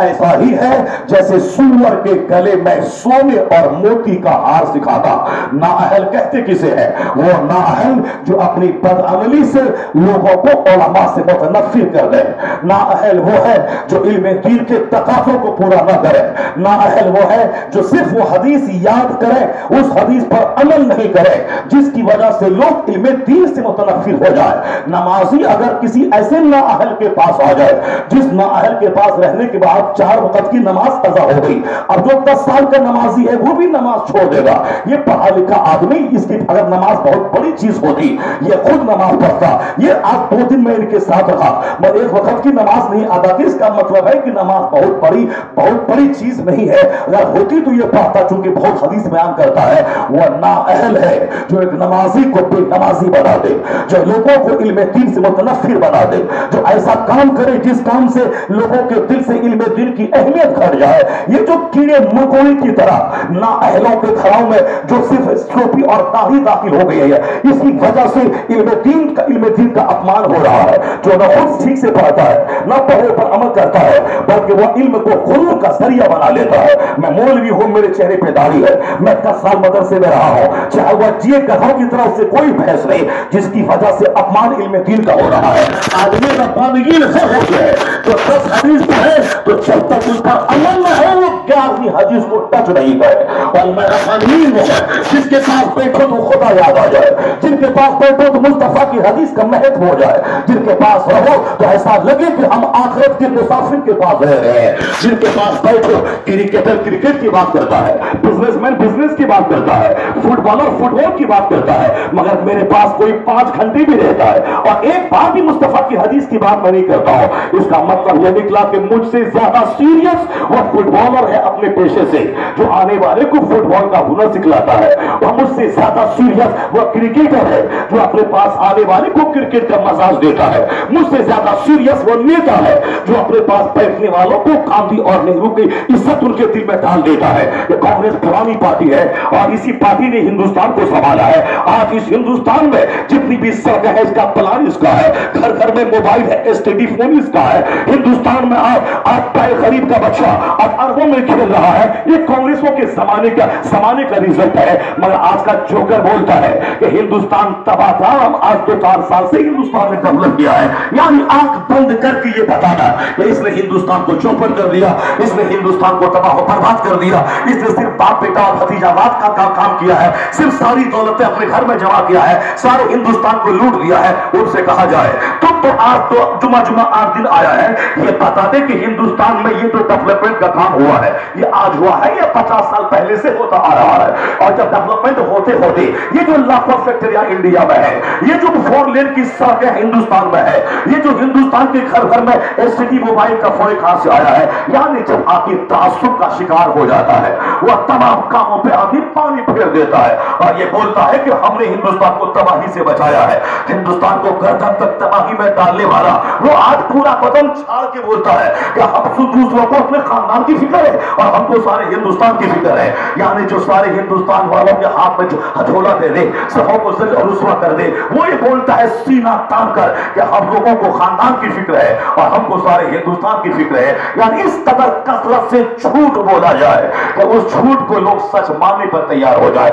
ایسا ہی ہے جیسے سور کے گلے میں سونے اور موتی کا ہار سکھانا۔ نااہل کہتے کسے ہے؟ وہ نااہل جو اپنی بدعملی سے لوگوں کو علماء سے متنفر کر دے، نااہل وہ ہے جو علم دین کے تقاضوں کو پورا نہ کرے، نااہل وہ ہے جو صرف وہ حدیث یاد کرے اس حدیث پر عمل نہیں کرے جس کی وجہ سے لوگ علم دین سے متنفر ہو جائے۔ نمازی اگر کسی ایسے نااہل کے پاس آ جائے جس نااہل کے پاس رہنے کے بعد 4 وقت کی نماز قضا ہو گئی، اب جو 10 سال کا نمازی ہے وہ بھی نماز چھوڑ دے گا، یہ پڑھا لکھا آدمی اس کی اگر نماز بہت بڑی چیز ہوتی یہ خود نماز پڑھتا، یہ آج 2 دن میں ان کے ساتھ رہا مگر 1 وقت کی نماز نہیں ادا کی، اس کا مطلب ہے کہ نماز بہت بڑی چیز نہیں ہے، اگر ہوتی تو یہ پڑھتا، چونکہ بہت حدیث بیان کرتا ہے۔ وہ نااہل ہے جو ایک نمازی کو بے نمازی بنا دے، جو لوگوں کو علم دین سے متنفر بنا دے، جو ایسا کام کرے جس کام سے لوگوں کے دل سے علم دین کی اہمیت گھٹ جائے، یہ جو کیڑے مکوڑے کی طرح نااہلوں کے گھروں میں جو صرف ٹوپی اور داڑھی داخل ہو گئی ہے، اسی وجہ سے علم دین کا اپمان ہو رہا ہے، جو نہ خود ٹھیک سے پڑھتا ہے نہ پڑھے پر عمل کرتا ہے بلکہ وہ علم کو غرور کا ذریعہ بنا لیتا ہے۔ میں مولوی ہوں، میرے چہرے پہ داڑھی ہے، میں 10 سال مدرسے میں رہا ہوں، چاہے وہ جیے گدھوں کی طرح، اس سے کوئی بحث نہیں، جس کی وجہ سے اپمان علم دین کا ہو رہا ہے۔ آدمی ربانیین سے ہو گئے جو 10 حدیث پڑھے تو جب تک اس پر عمل نہ ہو وہ 11ویں حدیث کو ٹچ نہیں کرے، اور میں ربانیین ہوں جس کے پاس بیٹھو تو خدا یاد آ جائے، جن کے پاس بیٹھو تو مصطفیٰ کی حدیث کا مہتو ہو جائے، جن کے پاس رہو تو ایسا لگے کہ ہم آخرت کے مسافر کے پاس رہ رہے ہیں، جن کے پاس بیٹھو کرکٹر کرکٹ کی بات کرتا ہے، بزنس مین بزنس کی بات کرتا ہے، فٹ بالر فٹ بال کی بات کرتا ہے، مگر میرے پاس کوئی 5 گھنٹے بھی رہتا ہے اور ایک بار بھی مصطفیٰ کی حدیث کی بات میں نہیں کرتا ہوں، اس کا مطلب یہ نکلا کہ مجھ سے زیادہ سیریس وہ فٹ بالر ہے اپنے پیشے میں سے جو آنے والے کو فٹ بال کا ہنر سکھلاتا ہے، وہ مجھ سے زیادہ سیریس وہ کرکٹر ہے جو اپنے پاس آنے والے کو کرکٹ کا مزاج دیتا ہے، مجھ سے زیادہ سیریس وہ نیتا ہے جو اپنے پاس بیٹھنے والوں کو گاندھی اور نہرو کی عزت ان کے دل میں ڈال دیتا ہے۔ یہ کانگریس پرانی پارٹی ہے اور اسی پارٹی نے ہندوستان کو سنبھالا ہے۔ آج اس ہندوستان میں جتنی بھی سڑک ہے، اس کا پلان اس کا ہے، گھر گھر میں موبائل ہے، ایس ٹی ڈی فون اس کا ہے۔ ہندوستان میں آج پائے غریب کا بچہ اب اربوں میں کھیل رہا ہے، یہ کانگریسوں کے زمانے کا رزلٹ ہے۔ مگر آج کا جوکر بولتا ہے کہ ہندوستان تباہ تھا، ہم آج 2-4 سال سے ہندوستان نے ڈیولپ کیا ہے۔ یعنی آنکھ بند کر کے یہ بتانا کہ اس نے ہندوستان کو چوپٹ کر دیا، اس نے ہندوستان کو تباہ و برباد کر دیا، اس نے صرف باپ بیٹا اور بھتیجا واد کا کام کیا ہے، صرف ساری دولتیں اپنے گھر میں جمع کیا ہے، سارے ہندوستان کو لوٹ لیا ہے۔ ان سے کہا جائے تم تو آج تو جمعہ 8 دن آیا ہے، یہ بتا دے کہ ہندوستان میں یہ جو ڈیولپمنٹ کا کام ہوا ہے یہ آج ہوا ہے یا 50 سال پہلے سے ہوتا آ رہا ہے؟ اور جب ڈیولپمنٹ ہوتے ہوتے یہ جو لاکھوں فیکٹریاں انڈیا میں ہے، یہ جو 4 لین کی سڑکیں ہندوستان میں ہے، یہ جو ہندوستان کے گھر گھر میں ایس ٹی ڈی موبائل کا فون کہاں سے آیا ہے؟ یعنی جب آپ کی تعصب کا شکار ہو جاتا ہے وہ تمام کاموں پہ آدمی پانی پھیر دیتا ہے اور یہ بولتا ہے کہ ہم نے ہندوستان کو تباہی سے بچایا ہے، ہندوستان کو گردن تک تباہی میں ڈالنے والا وہ آج پورا بدن چھاڑ کے بولتا ہے کہ ہم دوسروں کو اپنے خاندان کی فکر ہے اور ہم کو سارے ہندوستان کی فکر ہے۔ یعنی جو سارے ہندوستان والوں کے ہاتھ میں جو ہتھوڑا دے دے، سبوں کو ذل اور رسوا کر دے، وہ یہ بولتا ہے سینہ تان کر کہ ہم لوگوں کو خاندان کی فکر ہے اور ہم کو سارے ہندوستان کی فکر ہے۔ یعنی اس قدر کثرت سے جھوٹ بولا جائے کہ اس جھوٹ کو لوگ سچ ماننے پر تیار ہو جائے۔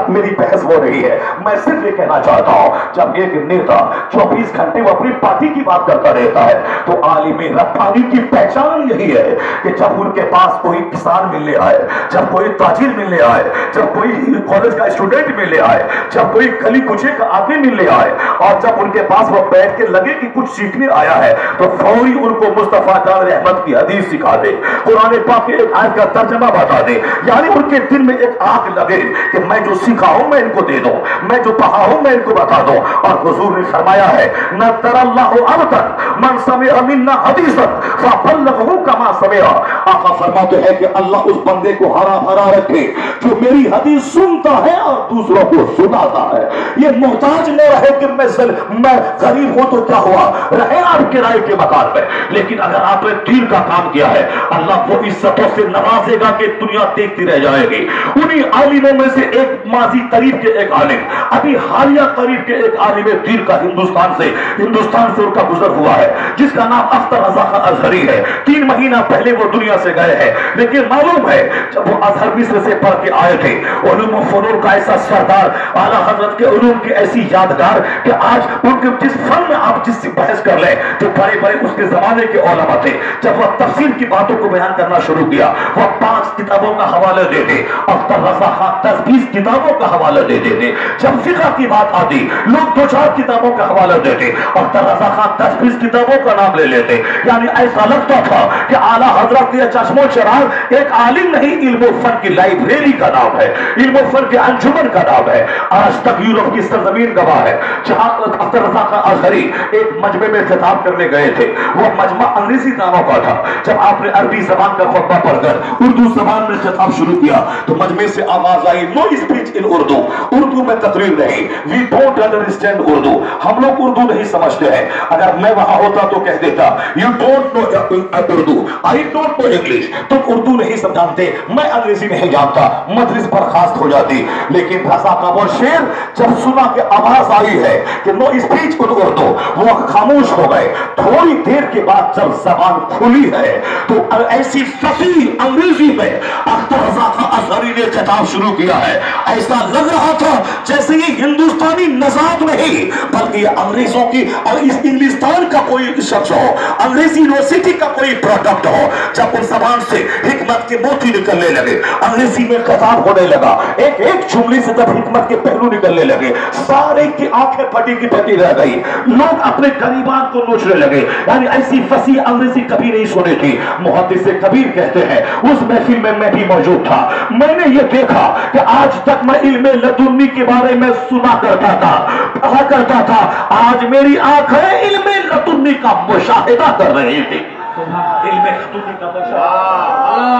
میری بحث ہو رہی ہے، میں صرف یہ کہنا چاہتا ہوں جب ایک نیتا 24 گھنٹے وہ اپنی پارٹی کی بات کرتا رہتا ہے تو عالم ربانی کی پہچان یہی ہے کہ جب ان کے پاس کوئی کسان ملنے آئے، جب کوئی تاجر ملنے آئے، جب کوئی کالج کا اسٹوڈنٹ ملنے آئے، جب کوئی گلی کوچے کا آدمی ملنے آئے اور جب ان کے پاس وہ بیٹھ کے لگے کہ کچھ سیکھنے آیا ہے تو فوری ان کو مصطفیٰ جان رحمت کی حدیث سکھا دے، قرآن پاک کے ایک آیت کا ترجمہ بتا دے۔ یعنی ان کے دل میں ایک آگ لگے کہ میں جو سیکھا ہوں میں ان کو دے دوں، میں جو پڑھا ہوں میں ان کو بتا دوں۔ اور حضور نے فرمایا ہے نذر اللہ عبدا من سمع منا حدیثا فبلغه كما سمع۔ آقا فرماتے ہیں کہ اللہ اس بندے کو ہرا بھرا رکھے جو میری حدیث سنتا ہے اور دوسروں کو سناتا ہے۔ یہ محتاج نہ رہے کہ میں غریب ہوں تو کیا ہوا، رہے آپ کرائے کے مکان میں، لیکن اگر آپ نے دین کا کام کیا ہے اللہ وہ عزتوں سے نوازے گا کہ دنیا دیکھتی رہ جائے گی۔ انہی عالموں میں سے ایک ماضی قریب کے ایک عالم، ابھی حالیہ قریب کے ایک عالم دین کا ہندوستان سے ان کا گزر ہوا ہے جس کا نام اختر رضا خان ازہری ہے۔ 3 مہینہ پہلے وہ دنیا سے گئے ہیں، لیکن معلوم ہے جب وہ ازہر مصر سے پڑھ کے آئے تھے علوم و فنون کا ایسا سردار، اعلیٰ حضرت کے علوم کی ایسی یادگار کہ آج ان کے جس فن میں آپ جس سے بحث کر لیں جو بڑے بڑے اس کے زمانے کے علماء تھے، جب وہ تفسیر کی باتوں کو بیان کرنا شروع کیا وہ 5 کتابوں کا حوالہ دیتے، اختر رضا خان 10-20 کتابوں کا حوالہ دے دیتے۔ جب فقہ کی بات آتی لوگ 2-4 کتابوں کا حوالہ دیتے، اختر رضا خان 10-20 کتابوں کا نام لے لیتے۔ یعنی ایسا لگتا تھا کہ اعلیٰ حضرت یہ چشم و چراغ ایک عالم نہیں، علم و فن کی لائبریری کا نام ہے، علم و فن کے انجمن کا نام ہے۔ آج تک یورپ کی سرزمین گواہ ہے جہاں اختر رضا خان ازہری ایک مجمع میں خطاب کرنے گئے تھے، وہ مجمع انگریزی ناموں کا تھا۔ جب آپ نے عربی زبان کا خطبہ پڑھ کر اردو زبان میں خطاب شروع کیا تو مجمع سے آواز آئی نو اسپیچ ان اردو، اردو میں تقریر نہیں، وی ڈونٹ انڈرسٹینڈ اردو، ہم لوگ اردو نہیں سمجھتے ہیں۔ اگر میں وہاں ہوتا تو کہہ دیتا you don't know Urdu, I don't know English, تم اردو نہیں جانتے، میں انگریزی نہیں جانتا، مجلس برخاست ہو جاتی۔ لیکن رضا کا وہ شعر جب سنا کہ آواز آئی ہے کہ نو اسپیچ ان اردو، وہ خاموش ہو گئے۔ تھوڑی دیر کے بعد جب زبان کھلی ہے تو ایسی فصیح انگریزی میں اختر رضا خان ازہری نے خطاب شروع کیا ہے، ایسا لگ رہا تھا جیسے یہ ہندوستانی نژاد نہیں بلکہ یہ انگریزوں کی اور اس انگلستان کا کوئی شخص ہو، انگریزی یونیورسٹی کا کوئی پروڈکٹ ہو۔ جب ان زبان سے حکمت کے موتی نکلنے لگے، انگریزی میں خطاب ہونے لگا، ایک ایک جملے سے جب حکمت کے پہلو نکلنے لگے سارے کی آنکھیں پھٹی کی پھٹی رہ گئی، لوگ اپنے غریبان کو نوچنے لگے۔ یعنی ایسی فصیح انگریزی کبھی نہیں سنی تھی۔ محدث کبیر کہتے ہیں اس محفل میں بھی موجود تھا، میں نے یہ دیکھا کہ آج تک میں علم لدنی کے بارے میں سنا کرتا تھا، پڑھا کرتا تھا، آج میری آنکھیں علم لدنی کا مشاہدہ کر رہی تھی۔ علم لدنی کا مشاہدہ